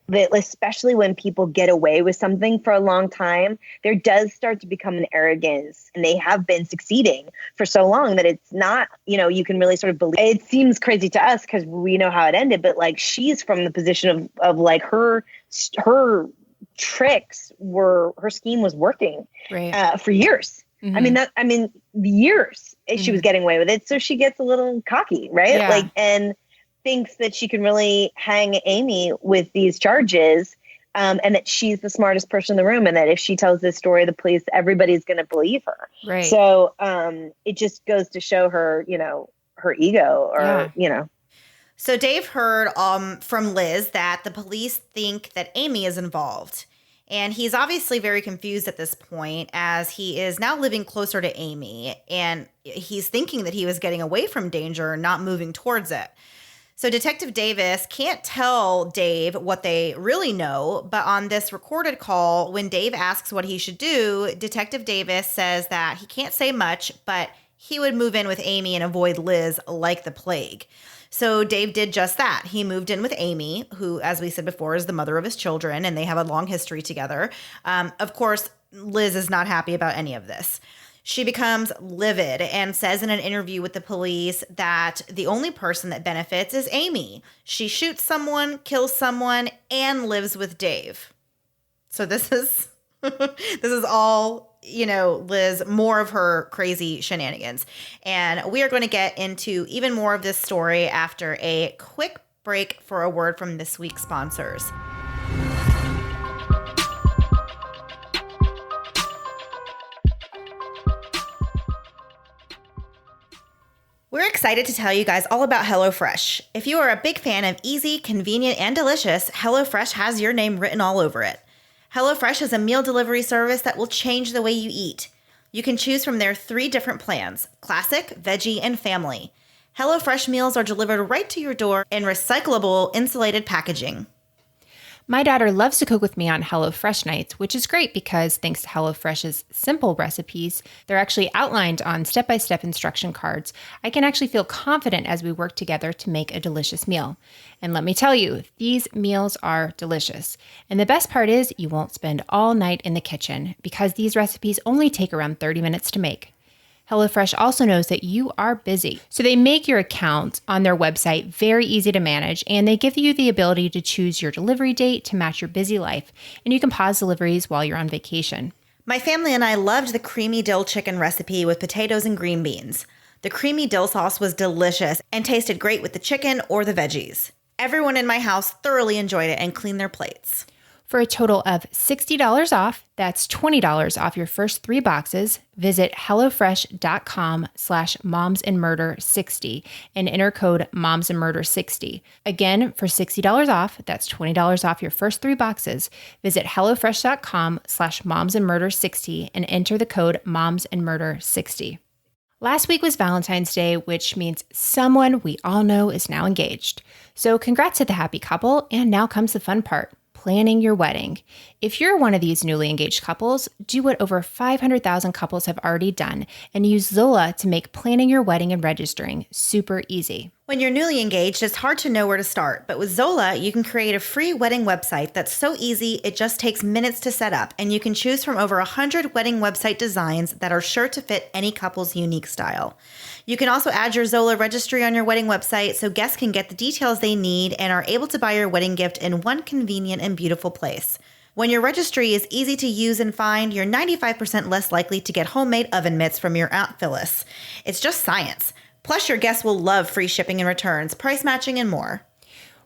that especially when people get away with something for a long time, there does start to become an arrogance, and they have been succeeding for so long that it's not, you know, you can really sort of believe. It seems crazy to us because we know how it ended, but like she's from the position of like her tricks were, her scheme was working for years. Mm-hmm. I mean, years she was getting away with it. So she gets a little cocky, right? Yeah. Like, and thinks that she can really hang Amy with these charges, and that she's the smartest person in the room, and that if she tells this story to the police, everybody's going to believe her. Right. So it just goes to show her, you know, her ego, or, you know. So Dave heard from Liz that the police think that Amy is involved. And he's obviously very confused at this point, as he is now living closer to Amy, and he's thinking that he was getting away from danger, not moving towards it. So Detective Davis can't tell Dave what they really know, but on this recorded call, when Dave asks what he should do, Detective Davis says that he can't say much, but he would move in with Amy and avoid Liz like the plague. So Dave did just that. He moved in with Amy, who, as we said before, is the mother of his children, and they have a long history together. Of course, Liz is not happy about any of this. She becomes livid and says in an interview with the police that the only person that benefits is Amy. She shoots someone, kills someone, and lives with Dave. So this is this is all, Liz, more of her crazy shenanigans. And we are going to get into even more of this story after a quick break for a word from this week's sponsors. We're excited to tell you guys all about HelloFresh. If you are a big fan of easy, convenient, and delicious, HelloFresh has your name written all over it. HelloFresh is a meal delivery service that will change the way you eat. You can choose from their 3 different plans: classic, veggie, and family. HelloFresh meals are delivered right to your door in recyclable, insulated packaging. My daughter loves to cook with me on HelloFresh nights, which is great because thanks to HelloFresh's simple recipes, they're actually outlined on step-by-step instruction cards. I can actually feel confident as we work together to make a delicious meal. And let me tell you, these meals are delicious. And the best part is you won't spend all night in the kitchen because these recipes only take around 30 minutes to make. HelloFresh also knows that you are busy, so they make your account on their website very easy to manage, and they give you the ability to choose your delivery date to match your busy life, and you can pause deliveries while you're on vacation. My family and I loved the creamy dill chicken recipe with potatoes and green beans. The creamy dill sauce was delicious and tasted great with the chicken or the veggies. Everyone in my house thoroughly enjoyed it and cleaned their plates. For a total of $60 off, that's $20 off your first 3 boxes, visit HelloFresh.com/momsandmurder60 and enter code momsandmurder60. Again, for $60 off, that's $20 off your first 3 boxes, visit HelloFresh.com/momsandmurder60 and enter the code momsandmurder60. Last week was Valentine's Day, which means someone we all know is now engaged. So congrats to the happy couple, and now comes the fun part. Planning your wedding. If you're one of these newly engaged couples, do what over 500,000 couples have already done and use Zola to make planning your wedding and registering super easy. When you're newly engaged, it's hard to know where to start, but with Zola, you can create a free wedding website that's so easy it just takes minutes to set up, and you can choose from over 100 wedding website designs that are sure to fit any couple's unique style. You can also add your Zola registry on your wedding website so guests can get the details they need and are able to buy your wedding gift in one convenient and beautiful place. When your registry is easy to use and find, you're 95% less likely to get homemade oven mitts from your Aunt Phyllis. It's just science. Plus, your guests will love free shipping and returns, price matching, and more.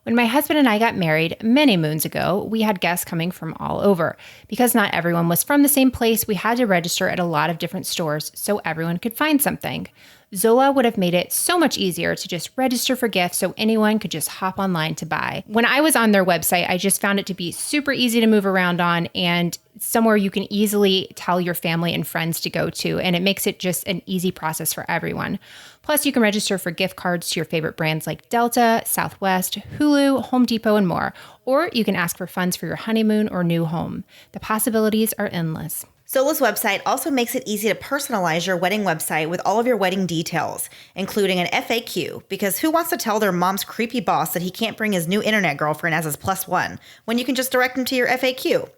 When my husband and I got married many moons ago, we had guests coming from all over. Because not everyone was from the same place, we had to register at a lot of different stores so everyone could find something. Zola would have made it so much easier to just register for gifts so anyone could just hop online to buy. When I was on their website, I just found it to be super easy to move around on and somewhere you can easily tell your family and friends to go to, and it makes it just an easy process for everyone. Plus, you can register for gift cards to your favorite brands like Delta, Southwest, Hulu, Home Depot, and more. Or you can ask for funds for your honeymoon or new home. The possibilities are endless. Zola's website also makes it easy to personalize your wedding website with all of your wedding details, including an FAQ, because who wants to tell their mom's creepy boss that he can't bring his new internet girlfriend as his +1 when you can just direct him to your FAQ?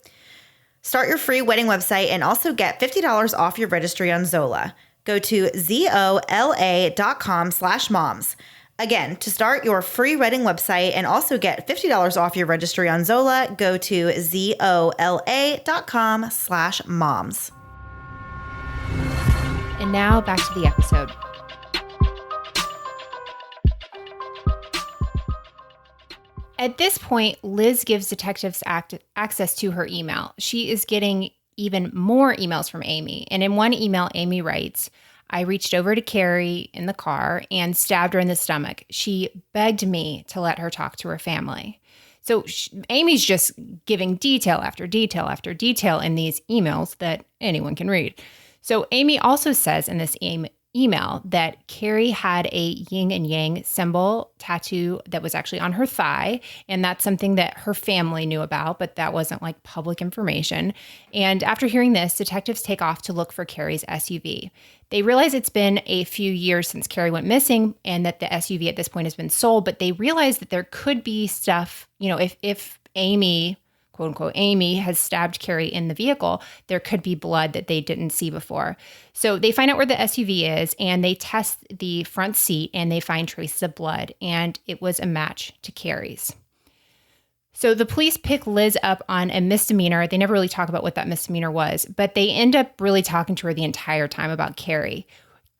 Start your free wedding website and also get $50 off your registry on Zola. Go to zola.com/moms. Again, to start your free wedding website and also get $50 off your registry on Zola, go to zola.com/moms. And now back to the episode. At this point, Liz gives detectives access to her email. She is getting even more emails from Amy. And in one email, Amy writes, "I reached over to Carrie in the car and stabbed her in the stomach. She begged me to let her talk to her family." So Amy's just giving detail after detail after detail in these emails that anyone can read. So Amy also says in this email that Carrie had a yin and yang symbol tattoo that was actually on her thigh. And that's something that her family knew about, but that wasn't like public information. And after hearing this, detectives take off to look for Carrie's SUV. They realize it's been a few years since Carrie went missing and that the SUV at this point has been sold, but they realize that there could be stuff, if Amy, quote unquote, Amy has stabbed Carrie in the vehicle, there could be blood that they didn't see before. So they find out where the SUV is and they test the front seat and they find traces of blood, and it was a match to Carrie's. So the police pick Liz up on a misdemeanor. They never really talk about what that misdemeanor was, but they end up really talking to her the entire time about Carrie.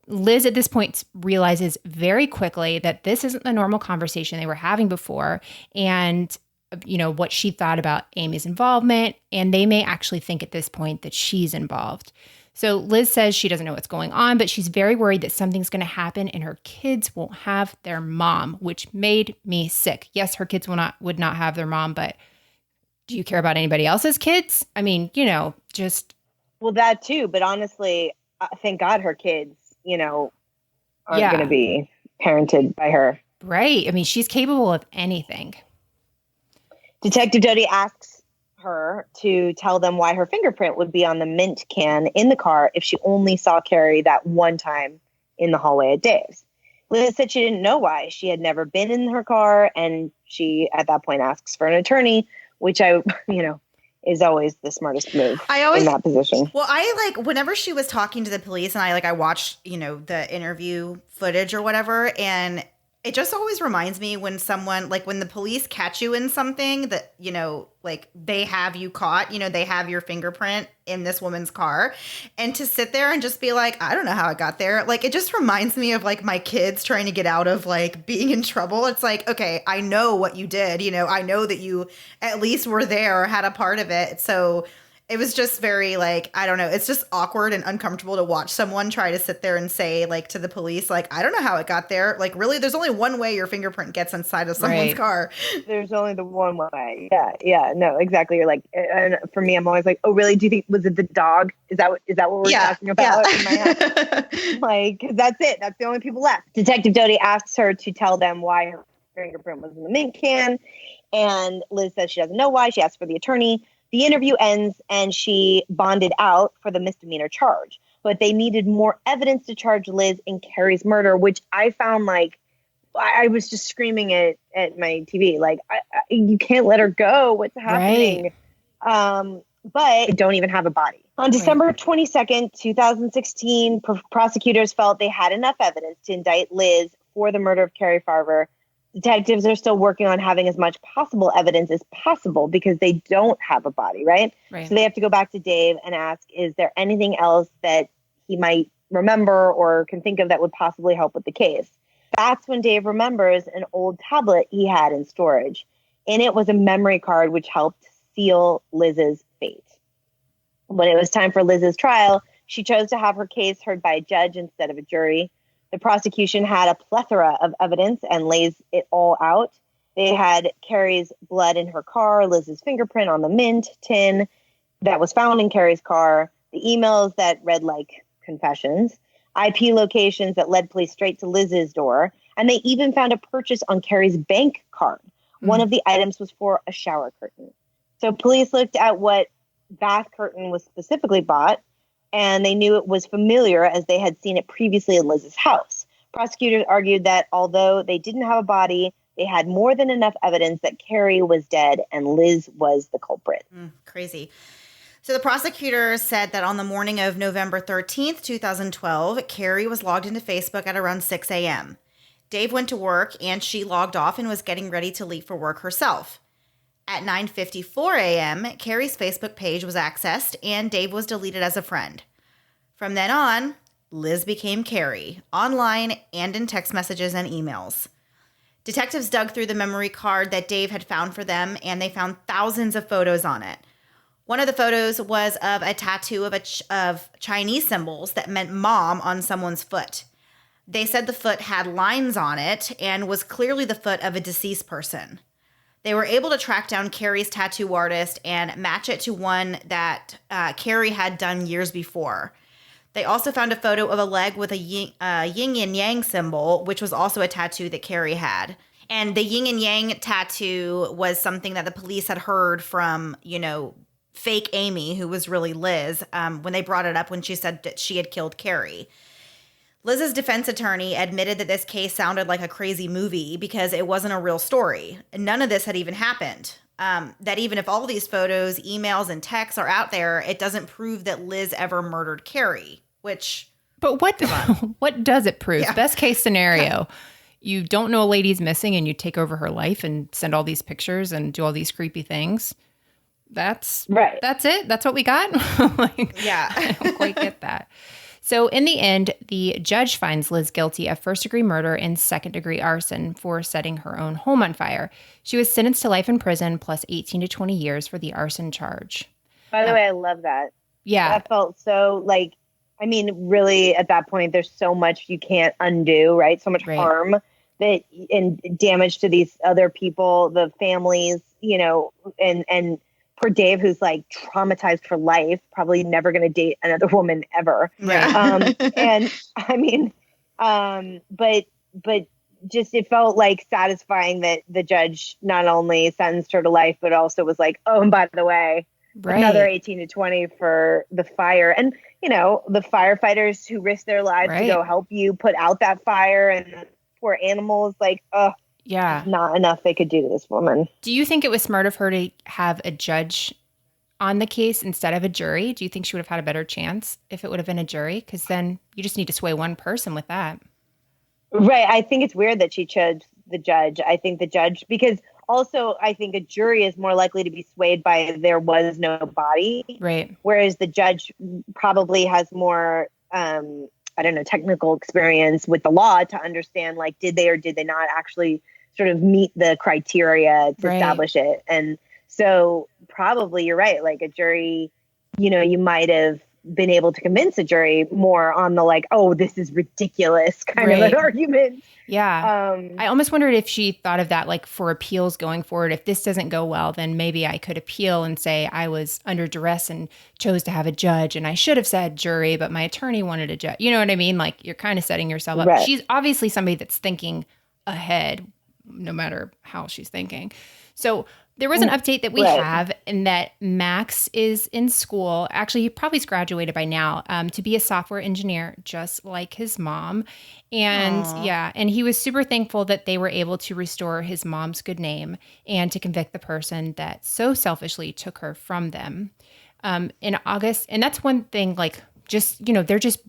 Liz at this point realizes very quickly that this isn't the normal conversation they were having before, and what she thought about Amy's involvement, and they may actually think at this point that she's involved. So Liz says she doesn't know what's going on, but she's very worried that something's going to happen and her kids won't have their mom, which made me sick. Yes, her kids would not have their mom, but do you care about anybody else's kids? I mean, just... Well, that too, but honestly, thank God her kids, aren't going to be parented by her. Right. I mean, she's capable of anything. Detective Doty asks her to tell them why her fingerprint would be on the mint can in the car if she only saw Carrie that one time in the hallway at Dave's. Liz said she didn't know why. She had never been in her car, and she, at that point, asks for an attorney, which is always the smartest move in that position. Well, I whenever she was talking to the police and I watched, the interview footage or whatever, and it just always reminds me when someone, when the police catch you in something that, they have you caught, they have your fingerprint in this woman's car, and to sit there and just be like, I don't know how it got there. It just reminds me of my kids trying to get out of being in trouble. It's okay, I know what you did. I know that you at least were there or had a part of it. So it was just very I don't know. It's just awkward and uncomfortable to watch someone try to sit there and say to the police, I don't know how it got there. Really, there's only one way your fingerprint gets inside of someone's car. There's only the one way. Yeah. No, exactly. You're and for me, I'm always oh, really? Do you think, was it the dog? Is that what we're talking about in my head? That's it. That's the only people left. Detective Doty asks her to tell them why her fingerprint was in the mint can. And Liz says she doesn't know why. She asks for the attorney. The interview ends and she bonded out for the misdemeanor charge, but they needed more evidence to charge Liz in Carrie's murder, which I found I was just screaming at my TV. You can't let her go. What's happening? Right. But they don't even have a body. On December 22nd, 2016, prosecutors felt they had enough evidence to indict Liz for the murder of Carrie Farver. Detectives are still working on having as much possible evidence as possible because they don't have a body, right? So they have to go back to Dave and ask, is there anything else that he might remember or can think of that would possibly help with the case? That's when Dave remembers an old tablet he had in storage. In it was a memory card which helped seal Liz's fate. When it was time for Liz's trial, she chose to have her case heard by a judge instead of a jury. The prosecution had a plethora of evidence and lays it all out. They had Carrie's blood in her car, Liz's fingerprint on the mint tin that was found in Carrie's car, the emails that read like confessions, IP locations that led police straight to Liz's door, and they even found a purchase on Carrie's bank card. One of the items was for a shower curtain. So police looked at what bath curtain was specifically bought, and they knew it was familiar as they had seen it previously in Liz's house. Prosecutors argued that although they didn't have a body, they had more than enough evidence that Carrie was dead and Liz was the culprit. Crazy. So the prosecutor said that on the morning of November 13th, 2012, Carrie was logged into Facebook at around 6 a.m. Dave went to work and she logged off and was getting ready to leave for work herself. At 9:54 a.m., Carrie's Facebook page was accessed and Dave was deleted as a friend. From then on, Liz became Carrie, online and in text messages and emails. Detectives dug through the memory card that Dave had found for them, and they found thousands of photos on it. One of the photos was of a tattoo of Chinese symbols that meant mom on someone's foot. They said the foot had lines on it and was clearly the foot of a deceased person. They were able to track down Carrie's tattoo artist and match it to one that Carrie had done years before. They also found a photo of a leg with a yin and yang symbol, which was also a tattoo that Carrie had. And the yin and yang tattoo was something that the police had heard from, fake Amy, who was really Liz, when they brought it up when she said that she had killed Carrie. Liz's defense attorney admitted that this case sounded like a crazy movie because it wasn't a real story. None of this had even happened. That even if all these photos, emails, and texts are out there, it doesn't prove that Liz ever murdered Carrie, which... But what does it prove? Yeah. Best case scenario, you don't know a lady's missing and you take over her life and send all these pictures and do all these creepy things. That's right. That's it. That's what we got. I don't quite get that. So in the end, the judge finds Liz guilty of first-degree murder and second-degree arson for setting her own home on fire. She was sentenced to life in prison plus 18 to 20 years for the arson charge. By the way, I love that. Yeah. That felt so really at that point, there's so much you can't undo, right? So much harm and damage to these other people, the families, and poor Dave, who's like traumatized for life, probably never going to date another woman ever. Right. And I mean, but just, it felt like satisfying that the judge not only sentenced her to life, but also was like, oh, and by the way, another 18 to 20 for the fire. And, the firefighters who risked their lives to go help you put out that fire, and poor animals, not enough they could do to this woman. Do you think it was smart of her to have a judge on the case instead of a jury? Do you think she would have had a better chance if it would have been a jury? Because then you just need to sway one person with that. Right. I think it's weird that she chose the judge. I think the judge, because also I think a jury is more likely to be swayed by there was no body. Right. Whereas the judge probably has more, technical experience with the law to understand, did they or did they not actually sort of meet the criteria to establish it. And so probably you're right. Like a jury, you might have been able to convince a jury more on the oh, this is ridiculous kind of an argument. Yeah. I almost wondered if she thought of that for appeals going forward. If this doesn't go well, then maybe I could appeal and say I was under duress and chose to have a judge and I should have said jury, but my attorney wanted a judge. You know what I mean? You're kind of setting yourself up. Right. She's obviously somebody that's thinking ahead, no matter how she's thinking. So there was an update that we have, in that Max is in school. Actually, he probably's graduated by now, to be a software engineer, just like his mom. And and he was super thankful that they were able to restore his mom's good name and to convict the person that so selfishly took her from them. In August, and that's one thing, they're just,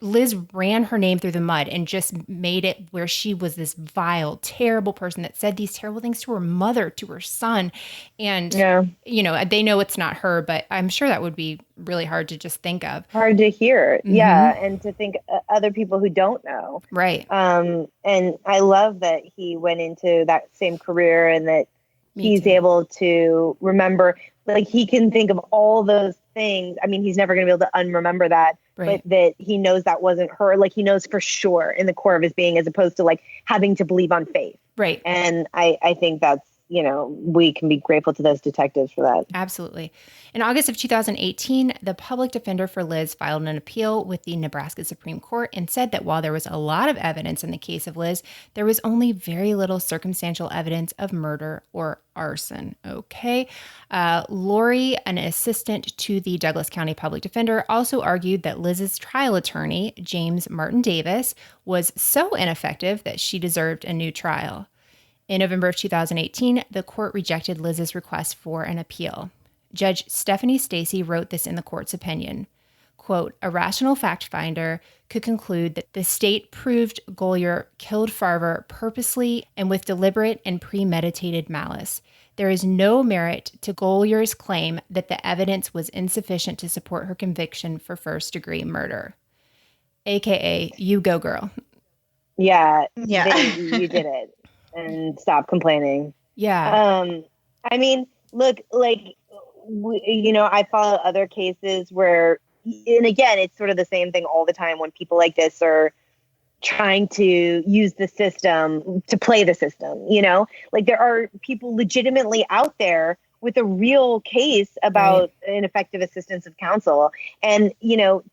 Liz ran her name through the mud and just made it where she was this vile, terrible person that said these terrible things to her mother, to her son. And, they know it's not her, but I'm sure that would be really hard to just think of. Hard to hear. Mm-hmm. Yeah. And to think other people who don't know. Right. And I love that he went into that same career and that he's able to remember, he can think of all those things. I mean, he's never going to be able to unremember that, but that he knows that wasn't her. He knows for sure in the core of his being, as opposed to having to believe on faith. Right. And I think that's, we can be grateful to those detectives for that. Absolutely. In August of 2018, the public defender for Liz filed an appeal with the Nebraska Supreme Court and said that while there was a lot of evidence in the case of Liz, there was only very little circumstantial evidence of murder or arson. Okay. Lori, an assistant to the Douglas County public defender, also argued that Liz's trial attorney, James Martin Davis, was so ineffective that she deserved a new trial. In November of 2018, the court rejected Liz's request for an appeal. Judge Stephanie Stacy wrote this in the court's opinion. Quote, a rational fact finder could conclude that the state proved Golyer killed Farver purposely and with deliberate and premeditated malice. There is no merit to Golyer's claim that the evidence was insufficient to support her conviction for first-degree murder. AKA, you go, girl. Yeah. You did it. And stop complaining. Yeah. I mean, look, I follow other cases where, and again, it's sort of the same thing all the time when people like this are trying to use the system to play the system, there are people legitimately out there with a real case about ineffective assistance of counsel. And,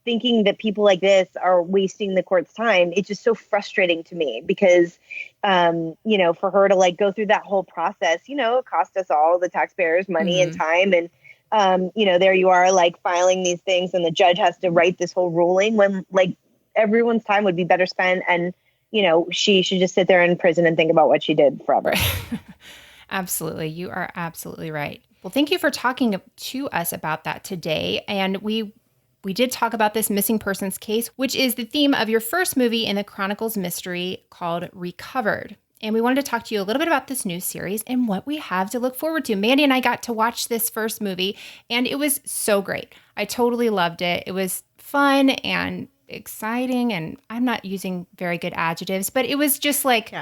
thinking that people like this are wasting the court's time, it's just so frustrating to me because, for her to like go through that whole process, it cost us all the taxpayers money and time. And, there you are like filing these things and the judge has to write this whole ruling when like everyone's time would be better spent. And, she should just sit there in prison and think about what she did forever. Absolutely. You are absolutely right. Well, thank you for talking to us about that today. And we did talk about this missing persons case, which is the theme of your first movie in the Chronicles mystery called Recovered. And we wanted to talk to you a little bit about this new series and what we have to look forward to. Mandy and I got to watch this first movie, and it was so great. I totally loved it. It was fun and exciting, and I'm not using very good adjectives, but it was just like,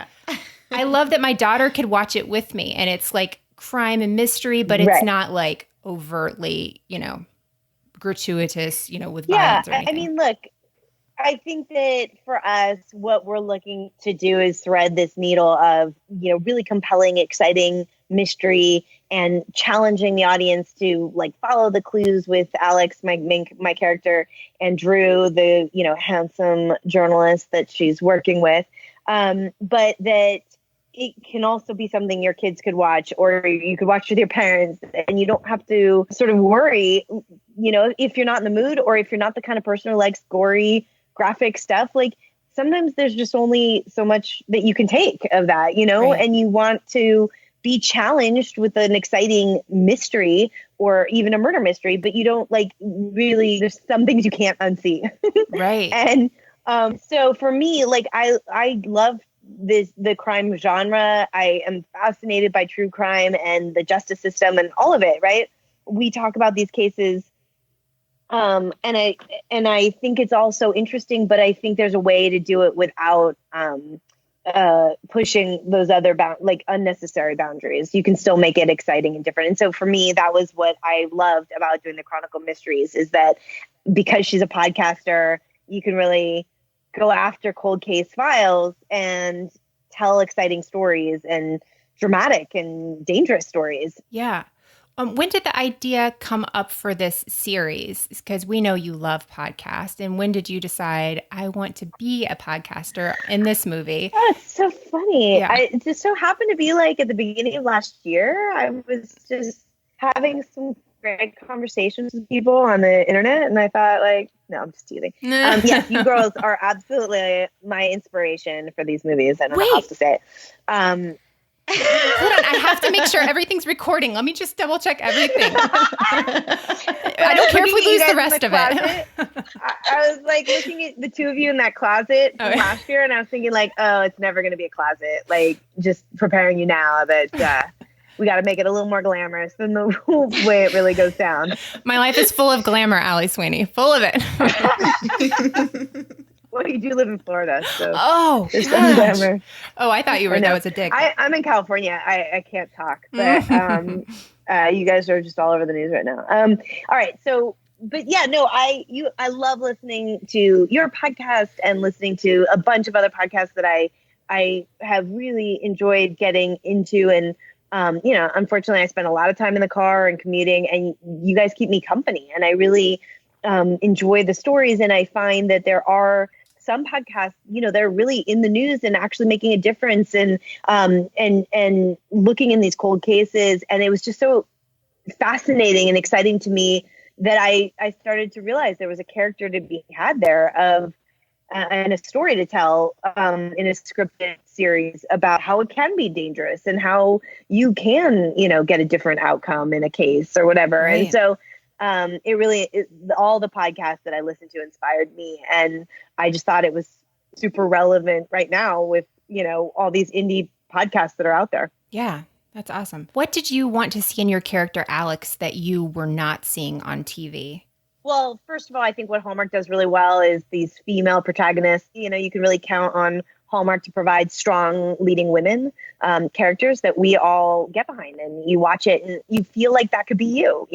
I love that my daughter could watch it with me, and it's like crime and mystery, but it's not like overtly, gratuitous, with violence or anything. I mean, look, I think that for us, what we're looking to do is thread this needle of, really compelling, exciting mystery and challenging the audience to like follow the clues with Alex, my character, and Drew, the, handsome journalist that she's working with. But that it can also be something your kids could watch, or you could watch with your parents, and you don't have to sort of worry, if you're not in the mood, or if you're not the kind of person who likes gory graphic stuff. Like sometimes there's just only so much that you can take of that, and you want to be challenged with an exciting mystery or even a murder mystery, but you don't like really, there's some things you can't unsee. Right. And so for me, like I love the crime genre. I am fascinated by true crime and the justice system and all of it. Right. We talk about these cases. And I think it's also interesting, but I think there's a way to do it without pushing those other unnecessary boundaries. You can still make it exciting and different. And so for me, that was what I loved about doing the Chronicle Mysteries, is that because she's a podcaster, you can really go after cold case files and tell exciting stories and dramatic and dangerous stories. Yeah. When did the idea come up for this series? Because we know you love podcasts. And when did you decide, I want to be a podcaster in this movie? Oh, it's so funny. Yeah. It just so happened to be like at the beginning of last year, I was just having some great conversations with people on the internet. And I thought like, no, I'm just teasing. Yes, you girls are absolutely my inspiration for these movies. I don't know how else to say it. Hold on, I have to make sure everything's recording. Let me just double check everything. I don't care if we lose the rest of it. I was like looking at the two of you in that closet from last year, and I was thinking like, oh, it's never going to be a closet. Like just preparing you now that we got to make it a little more glamorous than the way it really goes down. My life is full of glamour, Allie Sweeney. Full of it. Well, you do live in Florida, so there's some glamour. Oh, I thought you were. That was a dig. I'm in California. I can't talk, but you guys are just all over the news right now. All right, so, but yeah, no, I love listening to your podcast and listening to a bunch of other podcasts that I have really enjoyed getting into, and unfortunately, I spend a lot of time in the car and commuting, and you guys keep me company, and I really enjoy the stories, and I find that there are some podcasts, they're really in the news and actually making a difference and looking in these cold cases. And it was just so fascinating and exciting to me that I started to realize there was a character to be had there and a story to tell in a scripted series about how it can be dangerous and how you can, get a different outcome in a case or whatever. Right. And so all the podcasts that I listened to inspired me. And I just thought it was super relevant right now with, all these indie podcasts that are out there. Yeah, that's awesome. What did you want to see in your character, Alex, that you were not seeing on TV? Well, first of all, I think what Hallmark does really well is these female protagonists. You can really count on Hallmark to provide strong leading women characters that we all get behind, and you watch it and you feel like that could be you.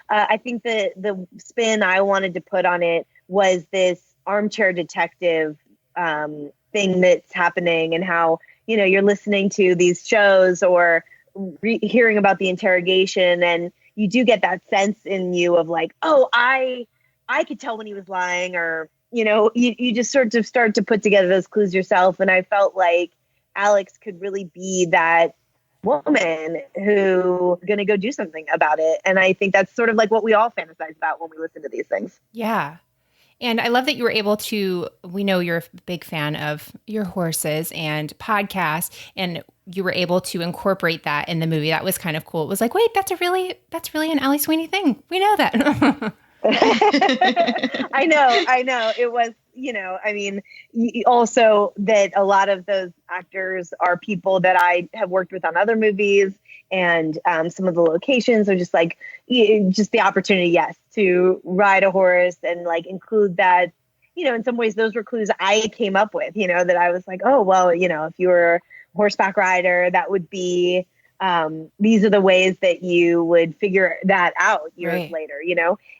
I think the spin I wanted to put on it was this armchair detective thing that's happening, and how you're listening to these shows or hearing about the interrogation, and you do get that sense in you of like, oh, I could tell when he was lying, or, you just sort of start to put together those clues yourself. And I felt like Alex could really be that woman who going to go do something about it. And I think that's sort of like what we all fantasize about when we listen to these things. Yeah. And I love that you were able to, we know you're a big fan of your horses and podcasts, and you were able to incorporate that in the movie. That was kind of cool. It was like, wait, that's really an Ally Sweeney thing. We know that. I know. It was, also that a lot of those actors are people that I have worked with on other movies, and some of the locations are just like, just the opportunity, yes, to ride a horse and like include that, in some ways those were clues I came up with, that I was like, oh, well, if you were a horseback rider, that would be, these are the ways that you would figure that out years later,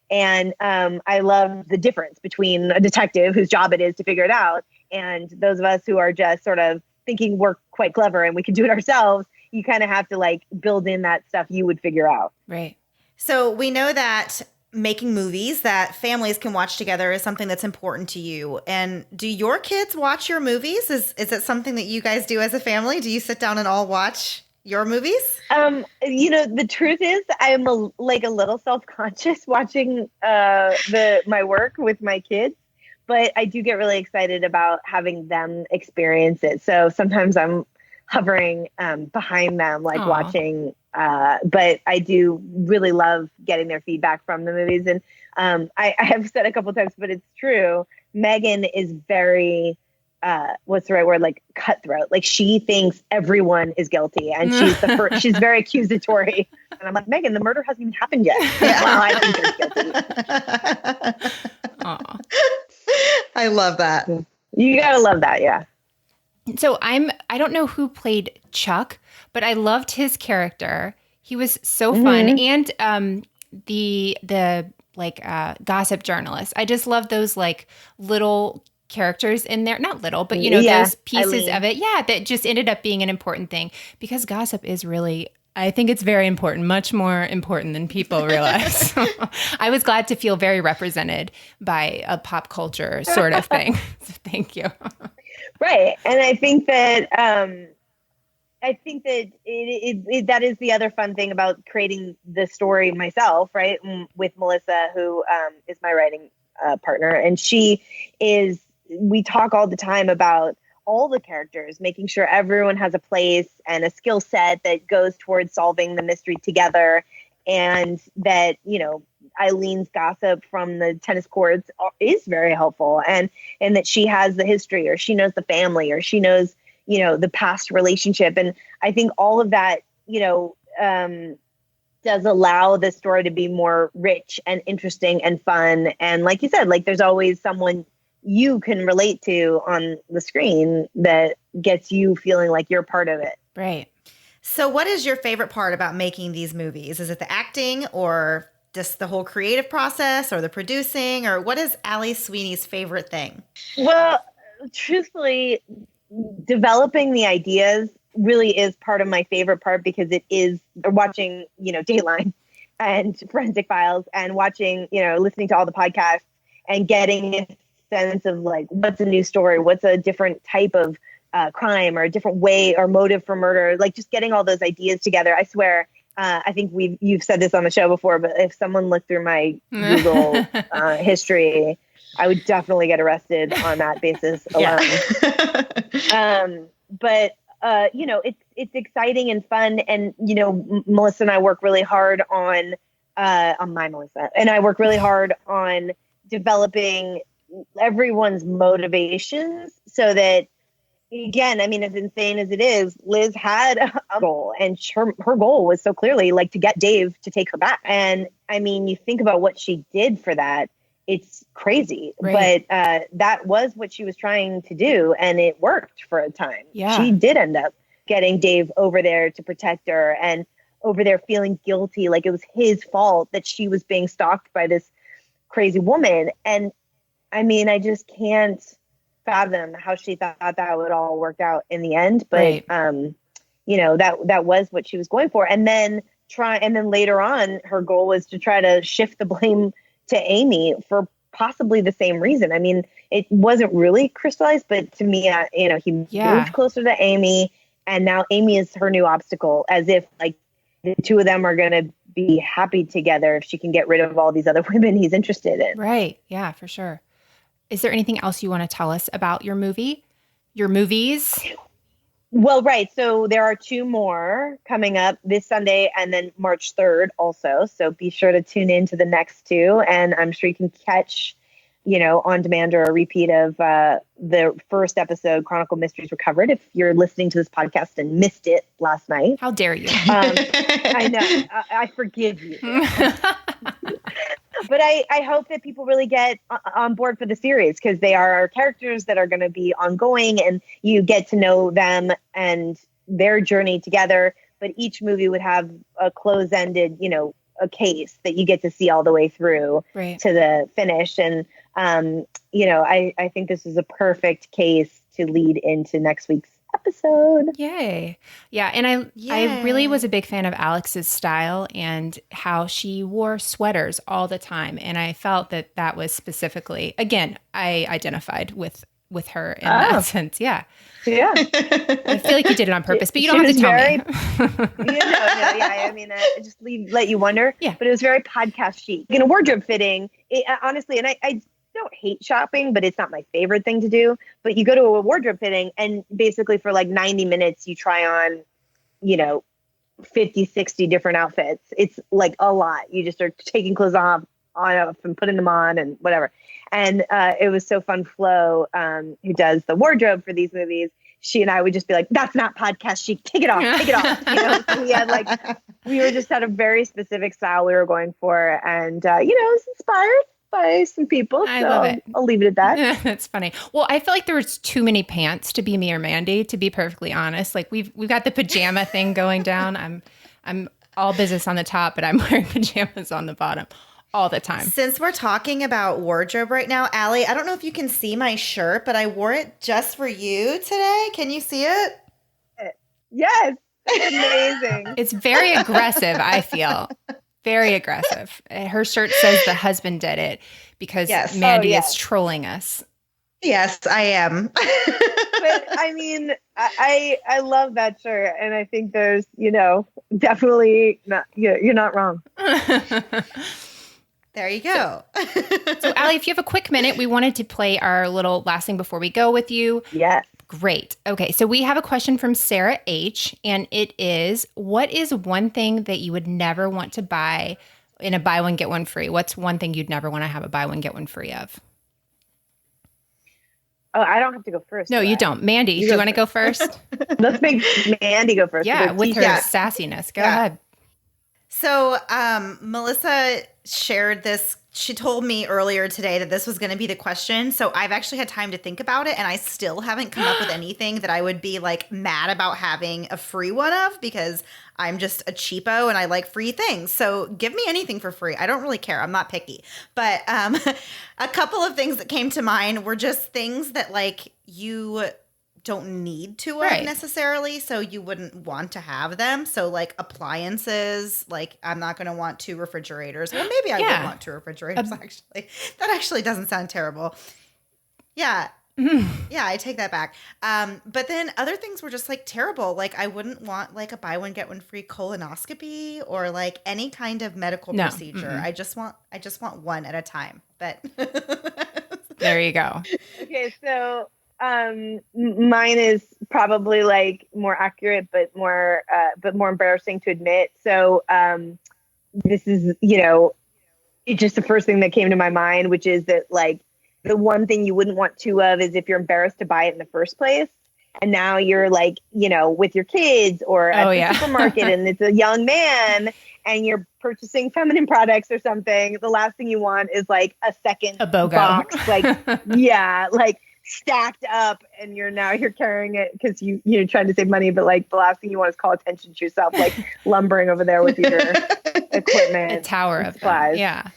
And I love the difference between a detective whose job it is to figure it out, and those of us who are just sort of thinking we're quite clever and we can do it ourselves. You kind of have to like build in that stuff you would figure out. Right. So we know that making movies that families can watch together is something that's important to you. And do your kids watch your movies? Is it something that you guys do as a family? Do you sit down and all watch your movies? The truth is I'm a little self-conscious watching my work with my kids, but I do get really excited about having them experience it. So sometimes I'm hovering behind them, like watching, but I do really love getting their feedback from the movies. And I have said a couple times, but it's true. Megan is very what's the right word? Like cutthroat. Like she thinks everyone is guilty, and she's the first. She's very accusatory. And I'm like, Megan, the murder hasn't even happened yet. Well, I think they're guilty. I love that. You gotta love that, yeah. So I don't know who played Chuck, but I loved his character. He was so fun, and the gossip journalist. I just love those like little characters in there, not little, but those pieces of it, that just ended up being an important thing, because gossip is really, I think it's very important, much more important than people realize. I was glad to feel very represented by a pop culture sort of thing. So thank you. Right. And I think that that is the other fun thing about creating the story myself, right? With Melissa, who is my writing partner. And we talk all the time about all the characters, making sure everyone has a place and a skill set that goes towards solving the mystery together. And that, Eileen's gossip from the tennis courts is very helpful, and that she has the history, or she knows the family, or she knows, the past relationship. And I think all of that, does allow the story to be more rich and interesting and fun. And like you said, like there's always someone you can relate to on the screen that gets you feeling like you're part of it. Right. So what is your favorite part about making these movies? Is it the acting, or just the whole creative process, or the producing, or what is Ally Sweeney's favorite thing? Well, truthfully, developing the ideas really is part of my favorite part, because it is watching, Dateline and Forensic Files, and watching, listening to all the podcasts and getting a sense of like, what's a new story? What's a different type of crime, or a different way or motive for murder? Like just getting all those ideas together. I swear, I think you've said this on the show before, but if someone looked through my Google history, I would definitely get arrested on that basis alone. But it's exciting and fun. And, Melissa and I work really hard on Melissa and I work really hard on developing everyone's motivations, so that, again, I mean, as insane as it is, Liz had a goal, and her goal was so clearly like to get Dave to take her back. And I mean, you think about what she did for that, it's crazy, right? But that was what she was trying to do, and it worked for a time. Yeah. She did end up getting Dave over there to protect her, and over there feeling guilty, like it was his fault that she was being stalked by this crazy woman. And I mean, I just can't fathom how she thought that would all work out in the end. But, that was what she was going for. And then later on, her goal was to try to shift the blame to Amy for possibly the same reason. I mean, it wasn't really crystallized, but to me, he moved closer to Amy, and now Amy is her new obstacle, as if like the two of them are going to be happy together if she can get rid of all these other women he's interested in. Right. Yeah, for sure. Is there anything else you want to tell us about your movies? Well, right. So there are 2 more coming up this Sunday and then March 3rd also. So be sure to tune in to the next 2. And I'm sure you can catch, on demand or a repeat of the first episode, Chronicle Mysteries Recovered, if you're listening to this podcast and missed it last night. How dare you? I know. I forgive you. But I hope that people really get on board for the series, because they are characters that are going to be ongoing, and you get to know them and their journey together. But each movie would have a close-ended, a case that you get to see all the way through to the finish. And, I think this is a perfect case to lead into next week's episode. Yay. Yeah. And I really was a big fan of Alex's style and how she wore sweaters all the time. And I felt that was specifically, again, I identified with her in that sense. Yeah. Yeah. I feel like you did it on purpose, but you don't have to tell me. Yeah. I mean, I just let you wonder. Yeah. But it was very podcast chic. A wardrobe fitting, honestly, and I don't hate shopping, but it's not my favorite thing to do. But you go to a wardrobe fitting and basically for like 90 minutes, you try on, 50, 60 different outfits. It's like a lot. You just are taking clothes off and putting them on and whatever. And it was so fun. Flo, who does the wardrobe for these movies, she and I would just be like, that's not podcast chic. Take it off. Take it off. So we had we were just at a very specific style we were going for. And, it was inspired by some people. I love it. I'll leave it at that. That's funny. Well, I feel like there was too many pants to be me or Mandy, to be perfectly honest. Like we've got the pajama thing going down. I'm all business on the top, but I'm wearing pajamas on the bottom all the time. Since we're talking about wardrobe right now, Allie, I don't know if you can see my shirt, but I wore it just for you today. Can you see it? Yes. That's amazing. It's very aggressive, I feel. Very aggressive. Her shirt says the husband did it because Mandy is trolling us. Yes, I am. But I mean, I love that shirt, and I think there's, definitely not. You're not wrong. There you go. So, Allie, if you have a quick minute, we wanted to play our little last thing before we go with you. Yes. Great. Okay, so we have a question from Sarah H., and it is, what is one thing that you would never want to buy in a buy one, get one free? What's one thing you'd never want to have a buy one, get one free of? Oh, I don't have to go first. No, you don't. Mandy, do you want to go first? Let's make Mandy go first. Yeah, with her sassiness. Go ahead. So Melissa shared this. She told me earlier today that this was going to be the question. So I've actually had time to think about it, and I still haven't come up with anything that I would be mad about having a free one of, because I'm just a cheapo and I like free things. So give me anything for free. I don't really care. I'm not picky. But a couple of things that came to mind were just things that you don't need to necessarily, so you wouldn't want to have them. So appliances, I'm not going to want 2 refrigerators. Well, maybe I would want 2 refrigerators, actually. That actually doesn't sound terrible. Yeah. Yeah, I take that back. But then other things were just terrible. I wouldn't want a buy one, get one free colonoscopy or any kind of medical procedure. Mm-hmm. I just want one at a time. But there you go. Okay, so mine is probably more accurate, but more embarrassing to admit. So, this is, it's just the first thing that came to my mind, which is that the one thing you wouldn't want 2 of is if you're embarrassed to buy it in the first place. And now you're with your kids or at the supermarket and it's a young man and you're purchasing feminine products or something. The last thing you want is a second box, stacked up, and you're carrying it because you're trying to save money, but the last thing you want is call attention to yourself, lumbering over there with your equipment, a tower of supplies. Them. Yeah.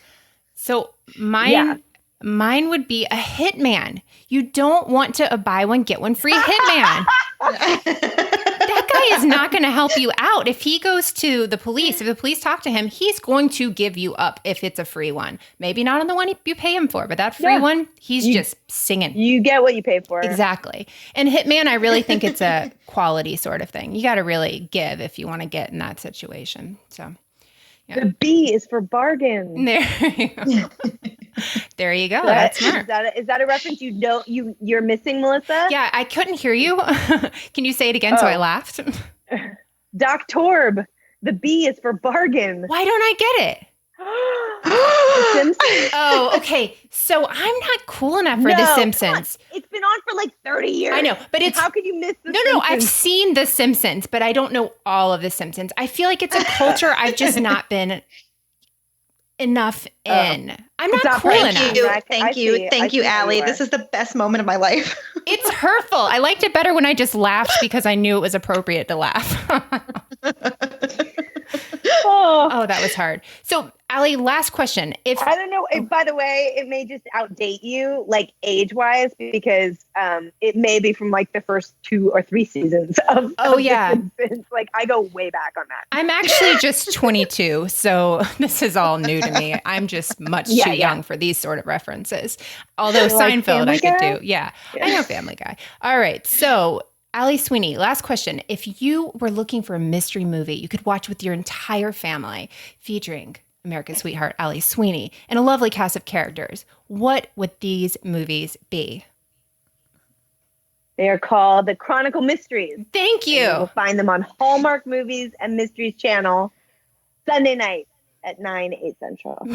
So mine would be a hitman. You don't want to buy one get one free hitman. That guy is not going to help you out. If he goes to the police, if the police talk to him, he's going to give you up if it's a free one. Maybe not on the one you pay him for, but that free one, he's just singing. You get what you pay for. Exactly. And Hitman, I really think it's a quality sort of thing. You got to really give if you want to get in that situation. So, yeah. The B is for bargain. There you go. There you go. That's smart. Is that a reference you're missing, Melissa? Yeah, I couldn't hear you. Can you say it again so I laughed? Doc Torb, the B is for bargain. Why don't I get it? The Simpsons. Oh, okay. So I'm not cool enough for The Simpsons. It's been on for like 30 years. I know, but it's... How could you miss The Simpsons? No, I've seen The Simpsons, but I don't know all of The Simpsons. I feel like it's a culture I've just not been enough in. I'm not cool enough. Thank you, Allie. This is the best moment of my life. It's hurtful. I liked it better when I just laughed because I knew it was appropriate to laugh. Oh, that was hard. So, Allie, last question. I don't know. By the way, it may just outdate you, like age-wise, because it may be from like the first 2 or 3 seasons of The Simpsons. Like, I go way back on that. I'm actually just 22, so this is all new to me. I'm just much too young for these sort of references. Although Seinfeld, I could do. Yeah, I know Family Guy. All right, so Allie Sweeney, last question. If you were looking for a mystery movie you could watch with your entire family, featuring America's sweetheart, Allie Sweeney, and a lovely cast of characters, what would these movies be? They are called the Chronicle Mysteries. Thank you. You will find them on Hallmark Movies and Mysteries channel, Sunday night at 9/8 Central.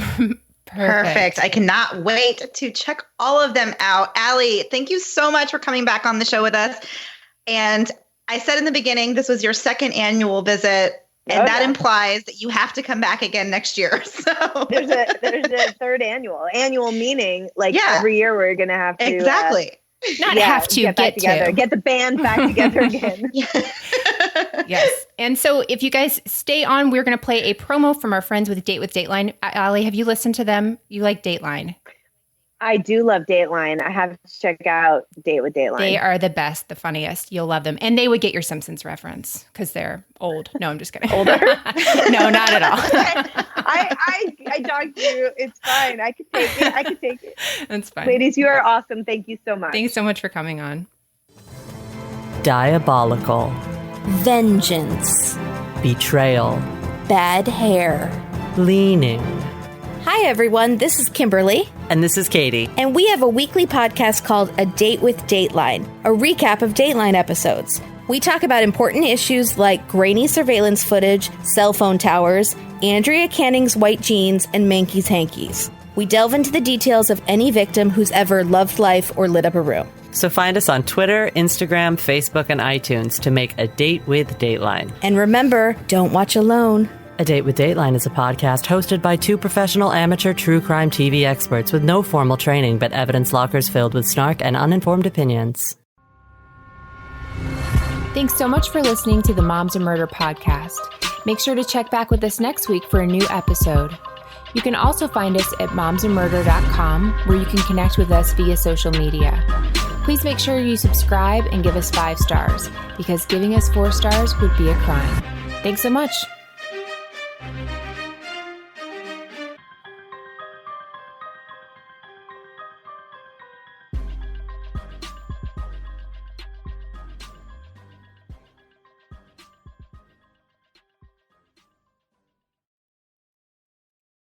Perfect. I cannot wait to check all of them out. Allie, thank you so much for coming back on the show with us. And I said in the beginning, this was your second annual visit, and that implies that you have to come back again next year. So there's a third annual meaning like every year we're going to have to get together, get the band back together again. Yes. And so if you guys stay on, we're going to play a promo from our friends with A Date With Dateline. Allie, have you listened to them? You like Dateline? I do love Dateline. I have to check out Date With Dateline. They are the best, the funniest. You'll love them. And they would get your Simpsons reference because they're old. No, I'm just kidding. Older? No, not at all. I talked to you. It's fine. I could take it. That's fine. Ladies, you are awesome. Thank you so much. Thanks so much for coming on. Diabolical. Vengeance. Betrayal. Bad hair. Leaning. Hi, everyone. This is Kimberly. And this is Katie. And we have a weekly podcast called A Date With Dateline, a recap of Dateline episodes. We talk about important issues like grainy surveillance footage, cell phone towers, Andrea Canning's white jeans, and Mankey's hankies. We delve into the details of any victim who's ever loved life or lit up a room. So find us on Twitter, Instagram, Facebook, and iTunes to make A Date With Dateline. And remember, don't watch alone. A Date With Dateline is a podcast hosted by 2 professional amateur true crime TV experts with no formal training but evidence lockers filled with snark and uninformed opinions. Thanks so much for listening to the Moms of Murder podcast. Make sure to check back with us next week for a new episode. You can also find us at momsandmurder.com, where you can connect with us via social media. Please make sure you subscribe and give us 5 stars, because giving us 4 stars would be a crime. Thanks so much.